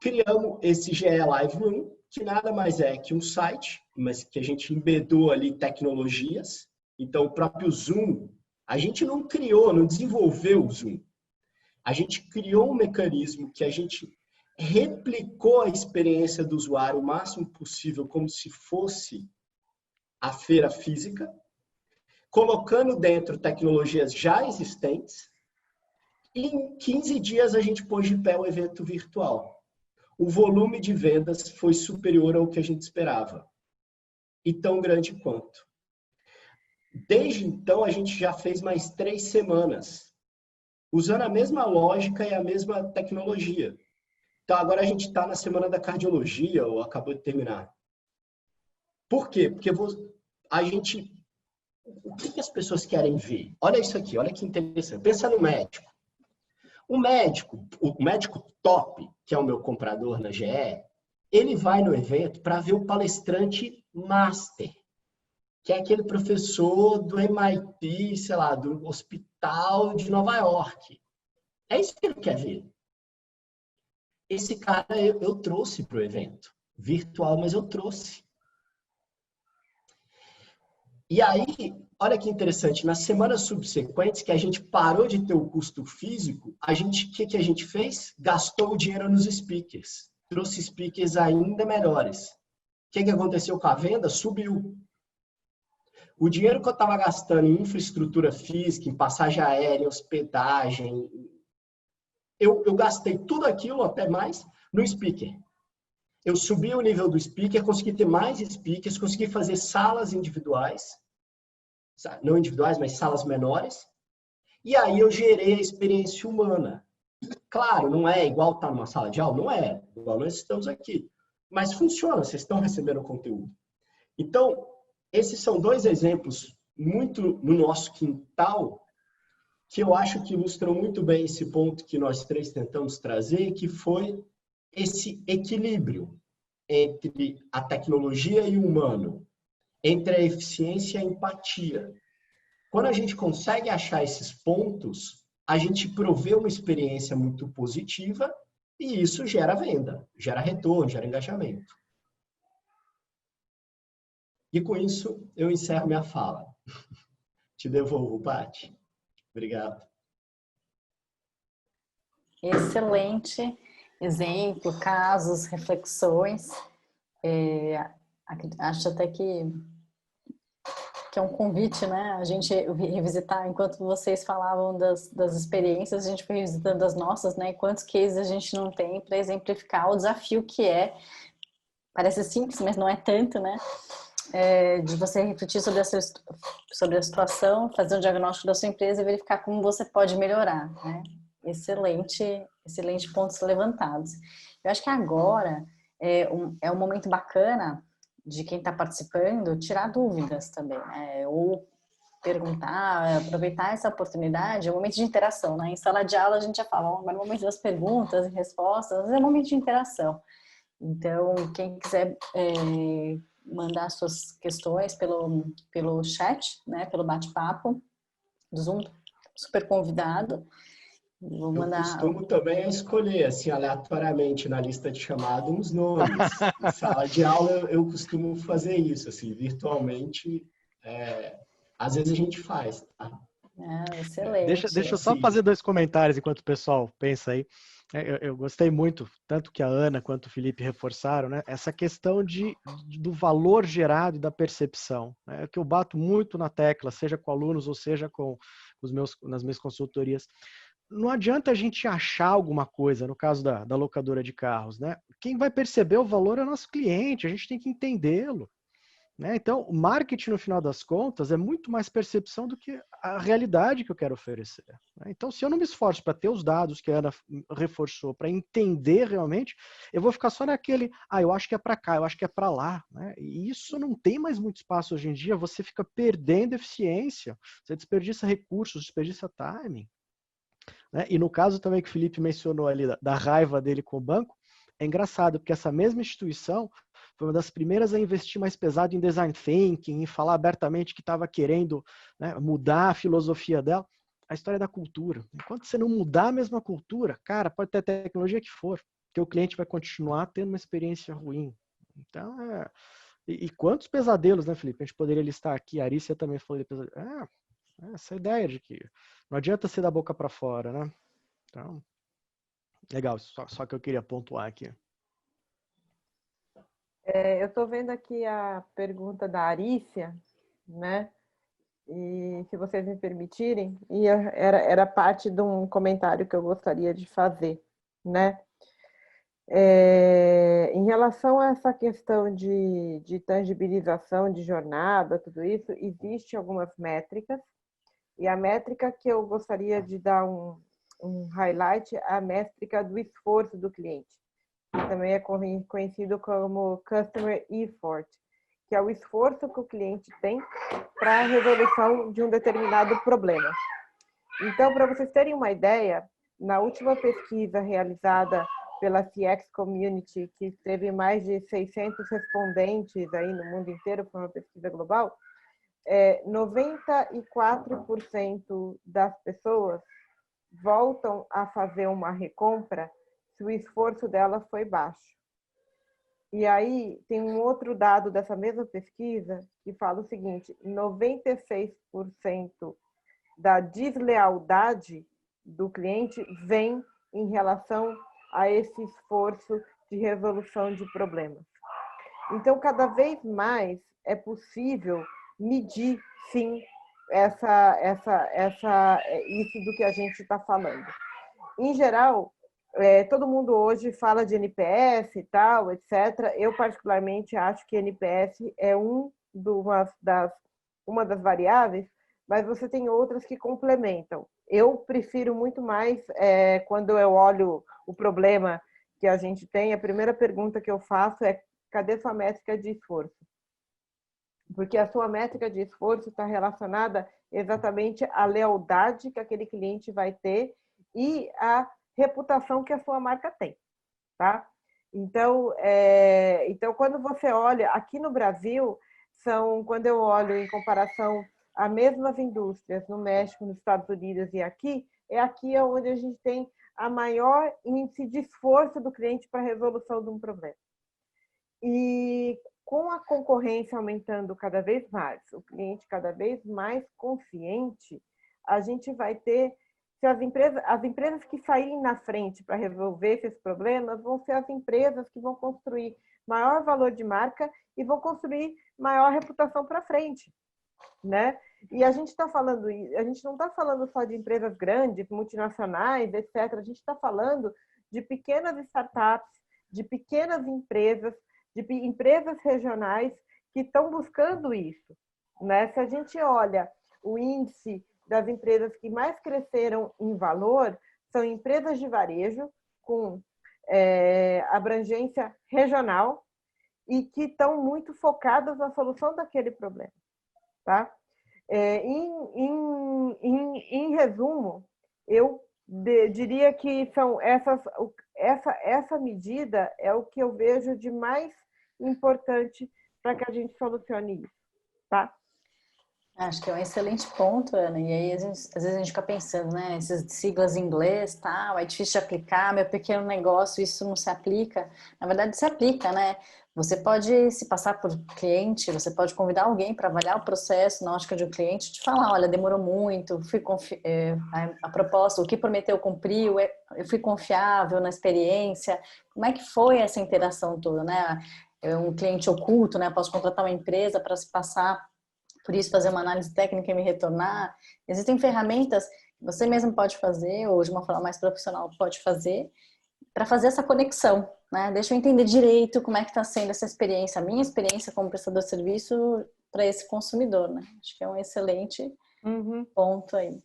Criamos esse GE Live Room, que nada mais é que um site, mas que a gente embedou ali tecnologias. Então, o próprio Zoom, a gente não criou, não desenvolveu o Zoom. A gente criou um mecanismo que a gente replicou a experiência do usuário o máximo possível, como se fosse a feira física, colocando dentro tecnologias já existentes, e em 15 dias a gente pôs de pé o evento virtual. O volume de vendas foi superior ao que a gente esperava, e tão grande quanto. Desde então, a gente já fez mais 3 semanas, usando a mesma lógica e a mesma tecnologia. Então, agora a gente está na Semana da Cardiologia, ou acabou de terminar. Por quê? Porque a gente... O que as pessoas querem ver? Olha isso aqui, olha que interessante. Pensa no médico. O médico top, que é o meu comprador na GE, ele vai no evento para ver o palestrante master, que é aquele professor do MIT, sei lá, do hospital de Nova York. É isso que ele quer ver. Esse cara eu trouxe para o evento. Virtual, mas eu trouxe. E aí, olha que interessante, nas semanas subsequentes, que a gente parou de ter o custo físico, o que a gente fez? Gastou o dinheiro nos speakers. Trouxe speakers ainda melhores. O que aconteceu com a venda? Subiu. O dinheiro que eu estava gastando em infraestrutura física, em passagem aérea, em hospedagem, eu gastei tudo aquilo, até mais, no speaker. Eu subi o nível do speaker, consegui ter mais speakers, consegui fazer salas individuais, não individuais, mas salas menores, e aí eu gerei a experiência humana. Claro, não é igual estar numa sala de aula, não é igual nós estamos aqui, mas funciona, vocês estão recebendo o conteúdo. Então, esses são 2 exemplos muito no nosso quintal, que eu acho que ilustram muito bem esse ponto que nós 3 tentamos trazer, que foi esse equilíbrio entre a tecnologia e o humano, entre a eficiência e a empatia. Quando a gente consegue achar esses pontos, a gente provê uma experiência muito positiva e isso gera venda, gera retorno, gera engajamento. E com isso, eu encerro minha fala. Te devolvo, Paty. Obrigado. Excelente exemplo, casos, reflexões. Acho até que é um convite, né? A gente revisitar, enquanto vocês falavam das experiências, a gente foi revisitando as nossas, né? E quantos cases a gente não tem para exemplificar o desafio que é. Parece simples, mas não é tanto, né? de você refletir sobre a situação, fazer um diagnóstico da sua empresa e verificar como você pode melhorar, né? Excelente pontos levantados. Eu acho que agora é um momento bacana de quem está participando tirar dúvidas também, né? Ou perguntar, aproveitar essa oportunidade, é um momento de interação, né? Em sala de aula a gente já fala, agora é o momento das perguntas e respostas, é um momento de interação. Então, quem quiser mandar suas questões pelo chat, né? Pelo bate-papo do Zoom, super convidado. Vou mandar... Eu costumo também escolher, assim, aleatoriamente na lista de chamada uns nomes. Em sala de aula eu costumo fazer isso, assim, virtualmente, às vezes a gente faz, tá? Excelente. Deixa eu só fazer 2 comentários enquanto o pessoal pensa aí. Eu gostei muito, tanto que a Ana quanto o Felipe reforçaram, né? Essa questão do valor gerado e da percepção. Né? Que eu bato muito na tecla, seja com alunos ou seja nas minhas consultorias. Não adianta a gente achar alguma coisa, no caso da locadora de carros, né? Quem vai perceber o valor é o nosso cliente, a gente tem que entendê-lo. Né? Então, o marketing, no final das contas, é muito mais percepção do que a realidade que eu quero oferecer. Né? Então, se eu não me esforço para ter os dados que a Ana reforçou, para entender realmente, eu vou ficar só naquele, eu acho que é para cá, eu acho que é para lá. Né? E isso não tem mais muito espaço hoje em dia, você fica perdendo eficiência, você desperdiça recursos, desperdiça timing. Né? E no caso também que o Felipe mencionou ali, da raiva dele com o banco, é engraçado, porque essa mesma instituição foi uma das primeiras a investir mais pesado em design thinking, em falar abertamente que estava querendo, né, mudar a filosofia dela. A história da cultura. Enquanto você não mudar a mesma cultura, cara, pode ter a tecnologia que for, que o cliente vai continuar tendo uma experiência ruim. Então, e quantos pesadelos, né, Felipe? A gente poderia listar aqui, a Arícia também falou de pesadelo. Essa ideia de que não adianta ser da boca para fora, né? Então, legal, só que eu queria pontuar aqui. Eu estou vendo aqui a pergunta da Arícia, né? E se vocês me permitirem, era parte de um comentário que eu gostaria de fazer, né? Em relação a essa questão de tangibilização de jornada, tudo isso, existe algumas métricas, e a métrica que eu gostaria de dar um highlight é a métrica do esforço do cliente, que também é conhecido como Customer Effort, que é o esforço que o cliente tem para a resolução de um determinado problema. Então, para vocês terem uma ideia, na última pesquisa realizada pela CX Community, que teve mais de 600 respondentes aí no mundo inteiro, foi uma pesquisa global, 94% das pessoas voltam a fazer uma recompra se o esforço dela foi baixo. E aí tem um outro dado dessa mesma pesquisa que fala o seguinte: 96% da deslealdade do cliente vem em relação a esse esforço de resolução de problemas. Então, cada vez mais é possível medir, sim, isso do que a gente está falando. Em geral, todo mundo hoje fala de NPS e tal, etc. Eu, particularmente, acho que NPS é uma das variáveis, mas você tem outras que complementam. Eu prefiro muito mais, quando eu olho o problema que a gente tem, a primeira pergunta que eu faço é: cadê sua métrica de esforço? Porque a sua métrica de esforço está relacionada exatamente à lealdade que aquele cliente vai ter e à reputação que a sua marca tem, tá? Então, quando você olha, aqui no Brasil, quando eu olho em comparação a mesmas indústrias no México, nos Estados Unidos e aqui, é aqui onde a gente tem a maior índice de esforço do cliente para a resolução de um problema. E com a concorrência aumentando cada vez mais, o cliente cada vez mais consciente, a gente vai ter, se as empresas que saírem na frente para resolver esses problemas vão ser as empresas que vão construir maior valor de marca e vão construir maior reputação para frente, né? E a gente não está falando só de empresas grandes, multinacionais, etc. A gente está falando de pequenas startups, de pequenas empresas, de empresas regionais que estão buscando isso, né? Se a gente olha o índice das empresas que mais cresceram em valor, são empresas de varejo com abrangência regional e que estão muito focadas na solução daquele problema, tá? Em resumo, eu diria que são essa medida é o que eu vejo de mais importante para que a gente solucione isso, tá? Acho que é um excelente ponto, Ana. E aí, às vezes a gente fica pensando, né? Essas siglas em inglês, tal, é difícil de aplicar, meu pequeno negócio, isso não se aplica. Na verdade, se aplica, né? Você pode se passar por cliente, você pode convidar alguém para avaliar o processo na ótica de um cliente, te falar, olha, demorou muito, a proposta, o que prometeu cumpriu, eu fui confiável na experiência. Como é que foi essa interação toda, né? Um cliente oculto, né? Posso contratar uma empresa para se passar por isso, fazer uma análise técnica e me retornar. Existem ferramentas que você mesmo pode fazer, ou de uma forma mais profissional pode fazer, para fazer essa conexão, né? Deixa eu entender direito como é que está sendo essa experiência, a minha experiência como prestador de serviço para esse consumidor, né? Acho que é um excelente ponto aí.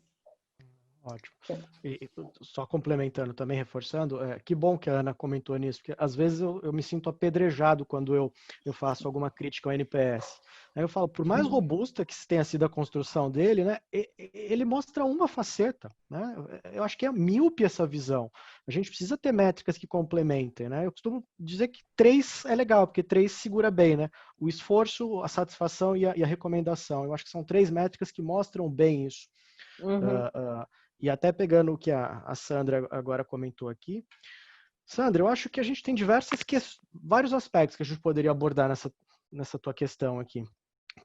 Ótimo. E só complementando também, reforçando, que bom que a Ana comentou nisso, porque às vezes eu me sinto apedrejado quando eu faço alguma crítica ao NPS. Aí eu falo, por mais robusta que tenha sido a construção dele, né, ele mostra uma faceta, né? Eu acho que é míope essa visão. A gente precisa ter métricas que complementem, né? Eu costumo dizer que 3 é legal, porque 3 segura bem, né? O esforço, a satisfação e a recomendação. Eu acho que são 3 métricas que mostram bem isso. E até pegando o que a Sandra agora comentou aqui, Sandra, eu acho que a gente tem vários aspectos que a gente poderia abordar nessa tua questão aqui.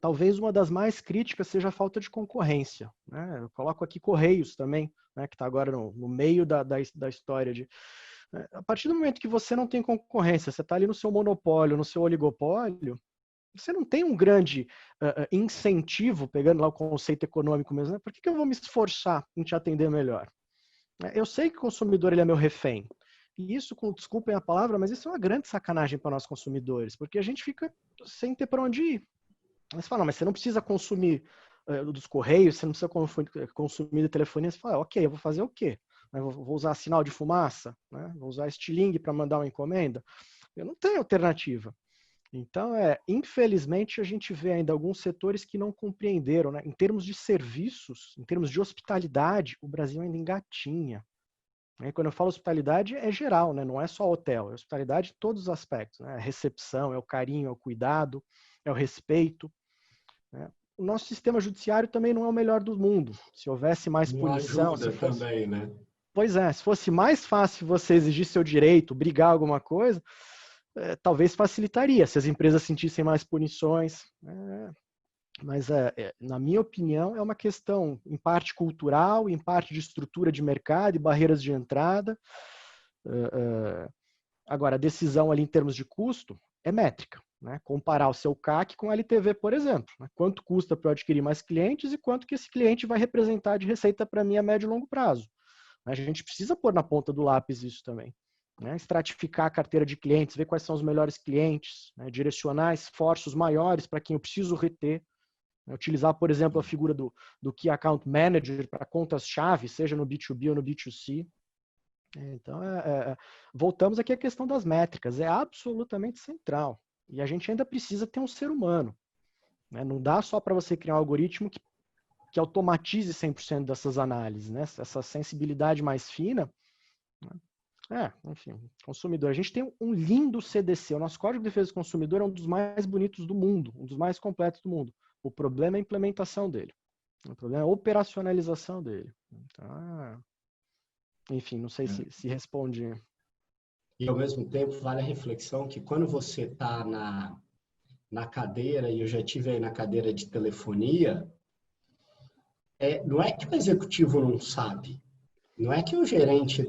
Talvez uma das mais críticas seja a falta de concorrência, né? Eu coloco aqui Correios também, né, que está agora no meio da história a partir do momento que você não tem concorrência, você está ali no seu monopólio, no seu oligopólio, você não tem um grande incentivo, pegando lá o conceito econômico mesmo, né? Por que eu vou me esforçar em te atender melhor? Eu sei que o consumidor ele é meu refém. E isso, desculpem a palavra, mas isso é uma grande sacanagem para nós consumidores, porque a gente fica sem ter para onde ir. Você fala, não, mas você não precisa consumir dos correios, você não precisa consumir de telefonia. Você fala, ok, eu vou fazer o quê? Eu vou usar sinal de fumaça? Né? Vou usar estilingue para mandar uma encomenda? Eu não tenho alternativa. Então, infelizmente, a gente vê ainda alguns setores que não compreenderam, né? Em termos de serviços, em termos de hospitalidade, o Brasil ainda engatinha. Quando eu falo hospitalidade, é geral, né? Não é só hotel, é hospitalidade em todos os aspectos, né? É recepção, é o carinho, é o cuidado, é o respeito. Né? O nosso sistema judiciário também não é o melhor do mundo. Se houvesse mais punição... Ajuda também, né? Pois é, se fosse mais fácil você exigir seu direito, brigar alguma coisa... talvez facilitaria se as empresas sentissem mais punições, mas na minha opinião é uma questão em parte cultural, em parte de estrutura de mercado e barreiras de entrada. Agora, a decisão ali em termos de custo é métrica, né? Comparar o seu CAC com a LTV, por exemplo, né? Quanto custa para eu adquirir mais clientes e quanto que esse cliente vai representar de receita para mim a médio e longo prazo. A gente precisa pôr na ponta do lápis isso também. Né, estratificar a carteira de clientes, ver quais são os melhores clientes, né, direcionar esforços maiores para quem eu preciso reter, né, utilizar, por exemplo, a figura do Key Account Manager para contas-chave, seja no B2B ou no B2C. Então, voltamos aqui à questão das métricas, é absolutamente central. E a gente ainda precisa ter um ser humano. Né, não dá só para você criar um algoritmo que automatize 100% dessas análises, né, essa sensibilidade mais fina. Né, enfim, consumidor. A gente tem um lindo CDC. O nosso Código de Defesa do Consumidor é um dos mais bonitos do mundo, um dos mais completos do mundo. O problema é a implementação dele. O problema é a operacionalização dele. Então, enfim, não sei se responde. E, ao mesmo tempo, vale a reflexão que quando você está na cadeira, e eu já estive aí na cadeira de telefonia, não é que o executivo não sabe. Não é que o gerente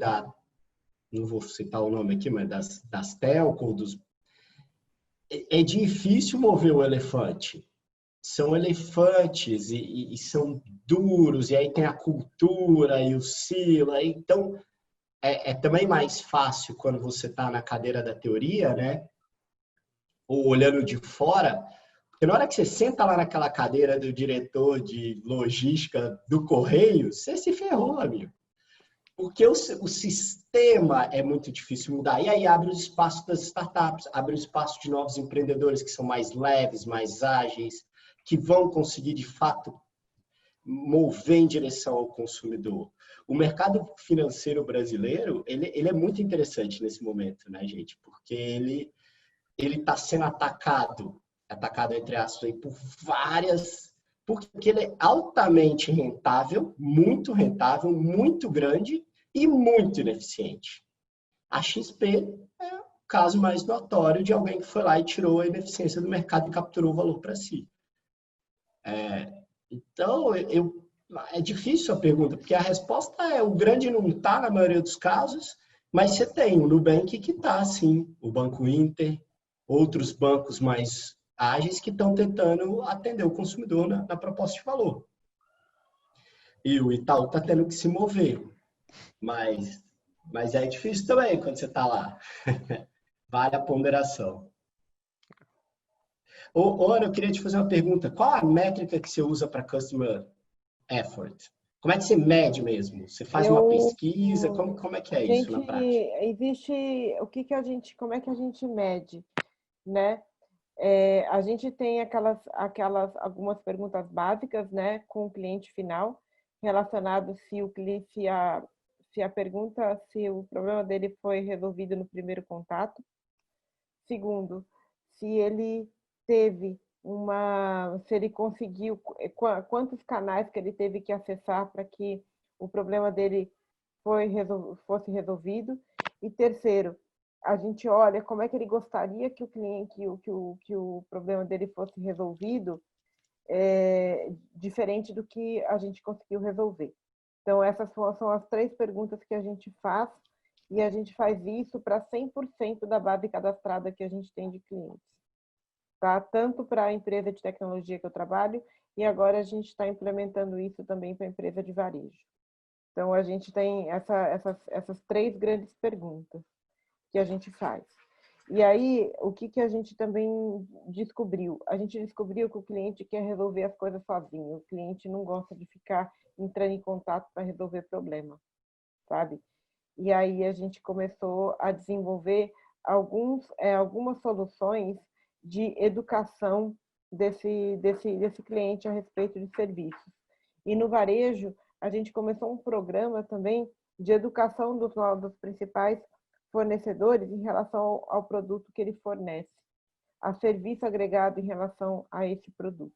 não vou citar o nome aqui, mas das telco, é difícil mover o elefante. São elefantes e são duros, e aí tem a cultura e o silo. Então, é também mais fácil quando você está na cadeira da teoria, né? Ou olhando de fora, Porque na hora que você senta lá naquela cadeira do diretor de logística do Correio, você se ferrou, amigo. Porque o sistema é muito difícil mudar. E aí abre o espaço das startups, abre o espaço de novos empreendedores que são mais leves, mais ágeis, que vão conseguir, de fato, mover em direção ao consumidor. O mercado financeiro brasileiro, ele é muito interessante nesse momento, né, gente? Porque ele está sendo atacado entre aspas, por várias... Porque ele é altamente rentável, muito grande e muito ineficiente. A XP é o caso mais notório de alguém que foi lá e tirou a ineficiência do mercado e capturou o valor para si. Então, é difícil a pergunta, porque a resposta é o grande não está na maioria dos casos, mas você tem o Nubank que está, sim, o Banco Inter, outros bancos mais ágeis que estão tentando atender o consumidor na proposta de valor. E o Itaú está tendo que se mover, mas é difícil também quando você está lá. Vale a ponderação. Ana, eu queria te fazer uma pergunta. Qual a métrica que você usa para customer effort? Como é que você mede mesmo? Você faz uma pesquisa? Como é que é isso na prática? Existe como é que a gente mede, né? A gente tem algumas perguntas básicas, né, com o cliente final, relacionado se o problema dele foi resolvido no primeiro contato. Segundo, se ele conseguiu, quantos canais que ele teve que acessar para que o problema dele fosse resolvido. E terceiro, a gente olha como é que ele gostaria que o problema dele fosse resolvido, diferente do que a gente conseguiu resolver. Então, essas são as 3 perguntas que a gente faz, e a gente faz isso para 100% da base cadastrada que a gente tem de clientes. Tá? Tanto para a empresa de tecnologia que eu trabalho, e agora a gente está implementando isso também para a empresa de varejo. Então, a gente tem essas 3 grandes perguntas que a gente faz. E aí, o que a gente também descobriu? A gente descobriu que o cliente quer resolver as coisas sozinho. O cliente não gosta de ficar entrando em contato para resolver problema, sabe? E aí a gente começou a desenvolver algumas soluções de educação desse cliente a respeito de serviços. E no varejo, a gente começou um programa também de educação dos principais fornecedores em relação ao produto que ele fornece, a serviço agregado em relação a esse produto,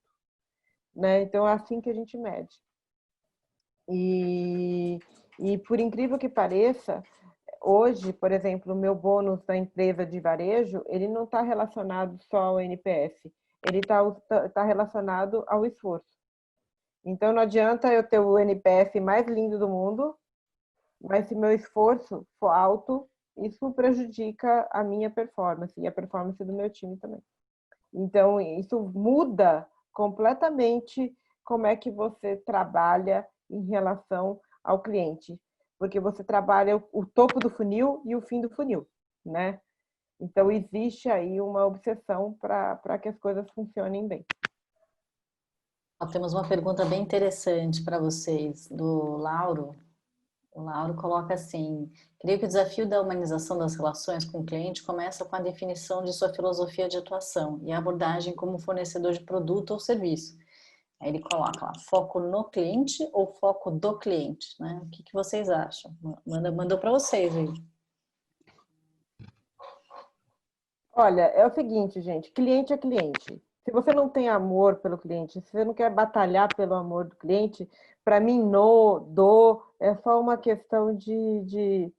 né? Então, é assim que a gente mede. E por incrível que pareça, hoje, por exemplo, o meu bônus da empresa de varejo, ele não está relacionado só ao NPS, ele está relacionado ao esforço. Então, não adianta eu ter o NPS mais lindo do mundo, mas se meu esforço for alto, isso prejudica a minha performance e a performance do meu time também. Então, isso muda completamente como é que você trabalha em relação ao cliente, porque você trabalha o topo do funil e o fim do funil, né? Então, existe aí uma obsessão para que as coisas funcionem bem. Temos uma pergunta bem interessante para vocês, do Lauro. O Lauro coloca assim: creio que o desafio da humanização das relações com o cliente começa com a definição de sua filosofia de atuação e a abordagem como fornecedor de produto ou serviço. Aí ele coloca lá, foco no cliente ou foco do cliente, né? O que vocês acham? Mandou para vocês aí. Olha, é o seguinte, gente, cliente é cliente. Se você não tem amor pelo cliente, se você não quer batalhar pelo amor do cliente, para mim, é só uma questão de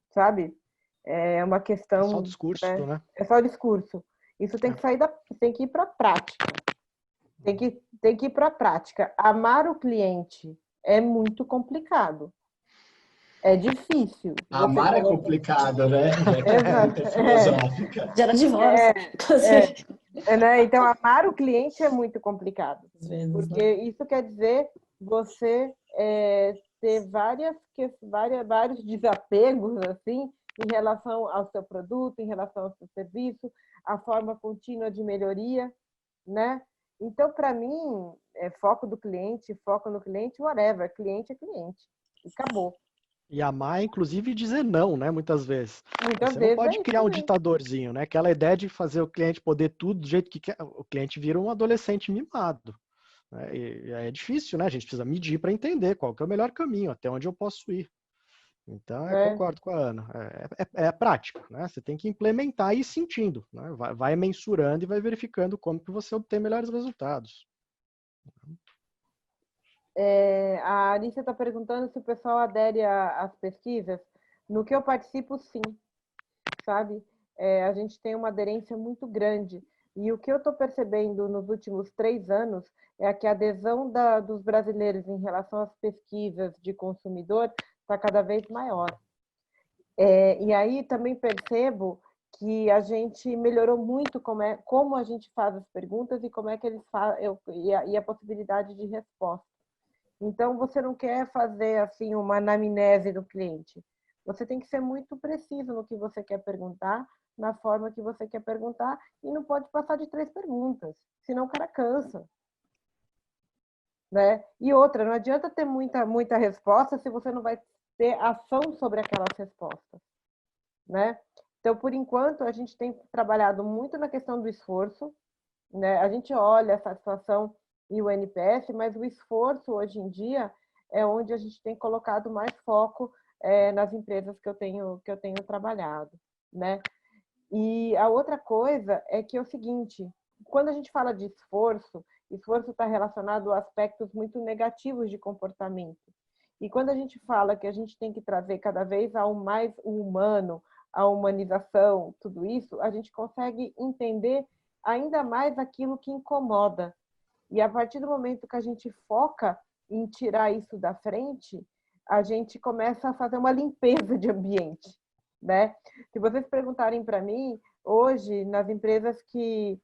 sabe? É uma questão... É só o discurso, né? É só o discurso. Isso tem que sair tem que ir para a prática. Tem que ir para a prática. Amar o cliente é muito complicado. É difícil. Amar é complicado, né? É a pergunta filosófica. Gera divórcio. Né? Então, amar o cliente é muito complicado. Às vezes, porque né? isso quer dizer você ter vários desapegos assim, em relação ao seu produto, em relação ao seu serviço, a forma contínua de melhoria, né? Então, para mim, foco do cliente, foco no cliente, whatever, cliente é cliente. E acabou. E amar, inclusive, dizer não, né? Muitas vezes. Muitas Você não vezes pode isso criar um também. ditadorzinho, né? Aquela ideia de fazer o cliente poder tudo do jeito que quer. O cliente vira um adolescente mimado, né? E é difícil, né? A gente precisa medir para entender qual que é o melhor caminho, até onde eu posso ir. Então, eu concordo com a Ana. É prática, né? Você tem que implementar e ir sentindo, né? Vai mensurando e vai verificando como que você obtém melhores resultados. A Alicia está perguntando se o pessoal adere às pesquisas. No que eu participo, sim, sabe? A gente tem uma aderência muito grande. E o que eu estou percebendo nos últimos 3 anos é que a adesão dos brasileiros em relação às pesquisas de consumidor está cada vez maior. E aí também percebo que a gente melhorou muito como a gente faz as perguntas e como é que eles fazem, e a possibilidade de resposta. Então, você não quer fazer assim uma anamnese do cliente. Você tem que ser muito preciso no que você quer perguntar, na forma que você quer perguntar, e não pode passar de 3 perguntas, senão o cara cansa. Né? E outra, não adianta ter muita resposta se você não vai ter ação sobre aquelas respostas. Né? Então, por enquanto, a gente tem trabalhado muito na questão do esforço, né? A gente olha a satisfação e o NPS, mas o esforço hoje em dia é onde a gente tem colocado mais foco nas empresas que eu tenho trabalhado, né? E a outra coisa é que é o seguinte, quando a gente fala de esforço está relacionado a aspectos muito negativos de comportamento. E quando a gente fala que a gente tem que trazer cada vez ao mais o humano, a humanização, tudo isso, a gente consegue entender ainda mais aquilo que incomoda. E a partir do momento que a gente foca em tirar isso da frente, a gente começa a fazer uma limpeza de ambiente, né? Se vocês perguntarem para mim, hoje, nas empresas que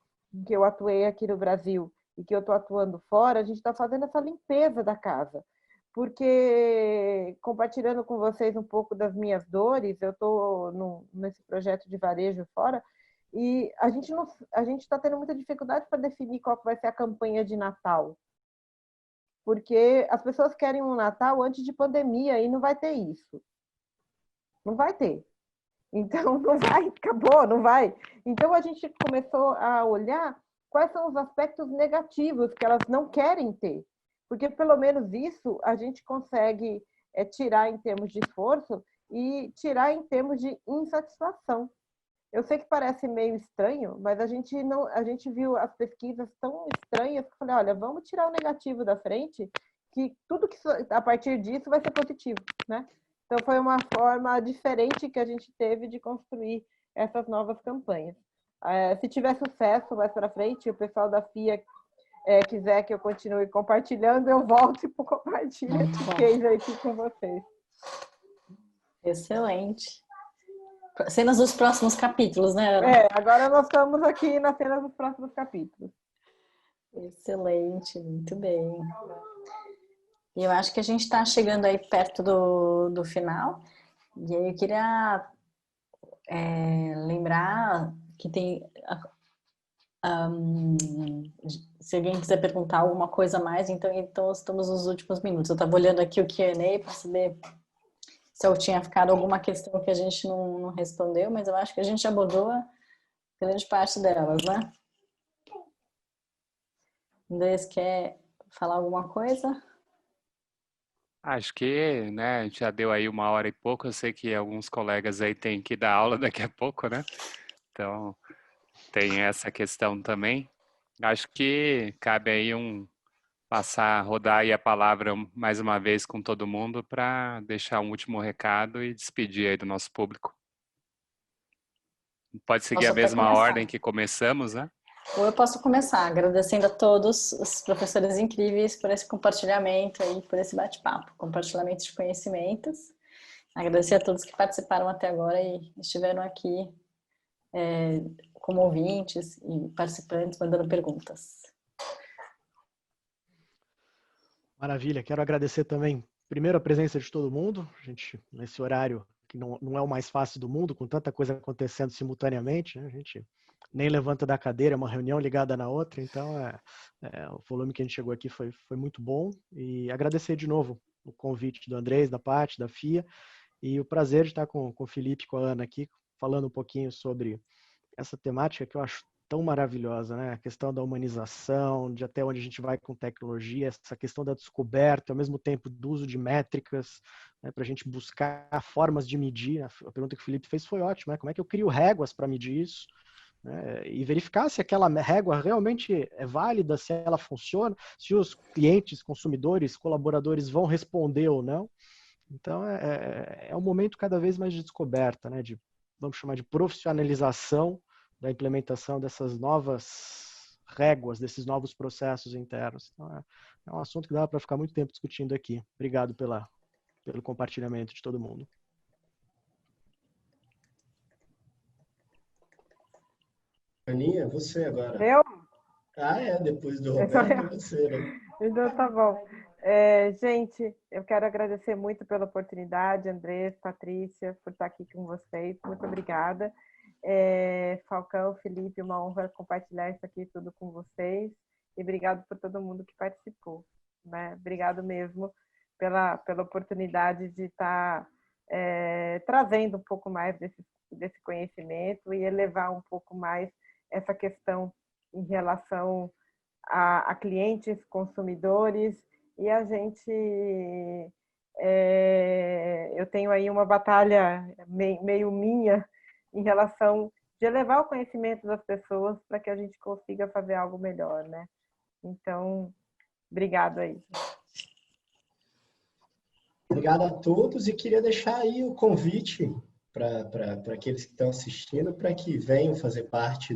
eu atuei aqui no Brasil e que eu estou atuando fora, a gente está fazendo essa limpeza da casa. Porque, compartilhando com vocês um pouco das minhas dores, eu estou nesse projeto de varejo fora, e a gente está tendo muita dificuldade para definir qual vai ser a campanha de Natal. Porque as pessoas querem um Natal antes de pandemia e não vai ter isso. Não vai ter. Então, não vai, acabou, não vai. Então, a gente começou a olhar quais são os aspectos negativos que elas não querem ter. Porque, pelo menos isso, a gente consegue tirar em termos de esforço e tirar em termos de insatisfação. Eu sei que parece meio estranho, mas a gente viu as pesquisas tão estranhas que eu falei, olha, vamos tirar o negativo da frente, que tudo que a partir disso vai ser positivo, né? Então foi uma forma diferente que a gente teve de construir essas novas campanhas. Se tiver sucesso mais para frente, o pessoal da FIA quiser que eu continue compartilhando, eu volto e compartilho esse case aqui com vocês. Excelente. Cenas dos próximos capítulos, né, Ana? Agora nós estamos aqui nas cenas dos próximos capítulos. Excelente, muito bem. E eu acho que a gente está chegando aí perto do final. E aí eu queria lembrar que tem... se alguém quiser perguntar alguma coisa a mais, então estamos nos últimos minutos. Eu estava olhando aqui o Q&A para saber se eu tinha ficado alguma questão que a gente não respondeu, mas eu acho que a gente abordou a grande parte delas, né? Andrés, quer falar alguma coisa? Acho que, né, a gente já deu aí 1h e pouco. Eu sei que alguns colegas aí têm que dar aula daqui a pouco, né? Então, tem essa questão também. Acho que cabe aí rodar aí a palavra mais uma vez com todo mundo para deixar um último recado e despedir aí do nosso público. Pode seguir a mesma ordem que começamos, né? Ou eu posso começar agradecendo a todos os professores incríveis por esse compartilhamento aí, por esse bate-papo, compartilhamento de conhecimentos. Agradecer a todos que participaram até agora e estiveram aqui como ouvintes e participantes, mandando perguntas. Maravilha, quero agradecer também, primeiro, a presença de todo mundo, a gente, nesse horário que não é o mais fácil do mundo, com tanta coisa acontecendo simultaneamente, né? A gente nem levanta da cadeira, é uma reunião ligada na outra, então o volume que a gente chegou aqui foi muito bom. E agradecer de novo o convite do Andrés, da Paty, da FIA, e o prazer de estar com o Felipe e com a Ana aqui, falando um pouquinho sobre essa temática que eu acho tão maravilhosa, né? A questão da humanização, de até onde a gente vai com tecnologia, essa questão da descoberta, ao mesmo tempo do uso de métricas, né, para a gente buscar formas de medir. A pergunta que o Felipe fez foi ótima, né? Como é que eu crio réguas para medir isso? Né? E verificar se aquela régua realmente é válida, se ela funciona, se os clientes, consumidores, colaboradores vão responder ou não. Então, é um momento cada vez mais de descoberta, né? Vamos chamar de profissionalização da implementação dessas novas réguas, desses novos processos internos. Então, é um assunto que dá para ficar muito tempo discutindo aqui. Obrigado pelo compartilhamento de todo mundo. Aninha, você agora. Eu? Depois do Roberto, você, né? Então, tá bom. Gente, eu quero agradecer muito pela oportunidade, Andrés, Patrícia, por estar aqui com vocês. Muito obrigada. Falcão, Felipe, uma honra compartilhar isso aqui tudo com vocês. E obrigado por todo mundo que participou. Né? Obrigado mesmo pela oportunidade de estar trazendo um pouco mais desse conhecimento e elevar um pouco mais essa questão em relação a clientes, consumidores, e a gente... eu tenho aí uma batalha meio minha em relação de elevar o conhecimento das pessoas para que a gente consiga fazer algo melhor, né? Então, obrigado aí. Obrigado a todos e queria deixar aí o convite para aqueles que estão assistindo para que venham fazer parte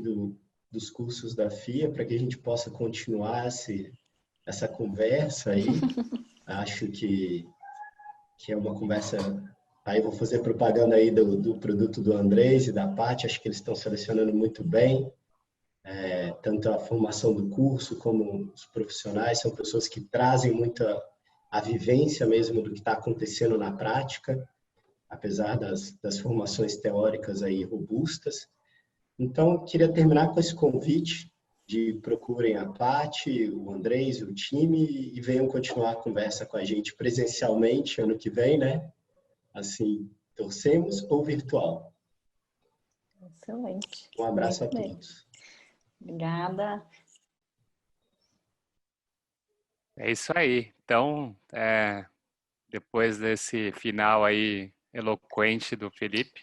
dos cursos da FIA, para que a gente possa continuar essa conversa aí. Acho que é uma conversa... Aí vou fazer propaganda aí do produto do Andrés e da Paty, acho que eles estão selecionando muito bem. Tanto a formação do curso como os profissionais são pessoas que trazem muita a vivência mesmo do que está acontecendo na prática, apesar das formações teóricas aí robustas. Então, queria terminar com esse convite de procurem a Paty, o Andrés e o time e venham continuar a conversa com a gente presencialmente ano que vem, né? Assim, torcemos, ou virtual. Excelente. Um abraço Muito a bem. todos. Obrigada. É isso aí. Então, depois desse final aí eloquente do Felipe,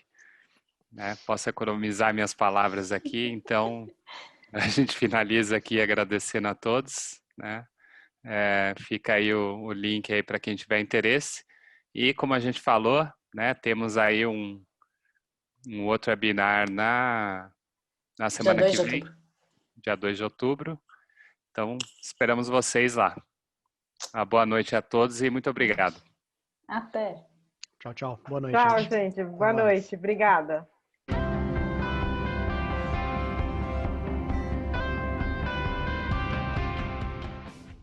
né, posso economizar minhas palavras aqui, então a gente finaliza aqui agradecendo a todos, né? Fica aí o link aí para quem tiver interesse. E como a gente falou, né, temos aí um outro webinar na semana que vem, dia 2 de outubro. Então, esperamos vocês lá. Uma boa noite a todos e muito obrigado. Até. Tchau, tchau. Boa noite, Tchau, gente. gente. Até Boa mais. noite. Obrigada.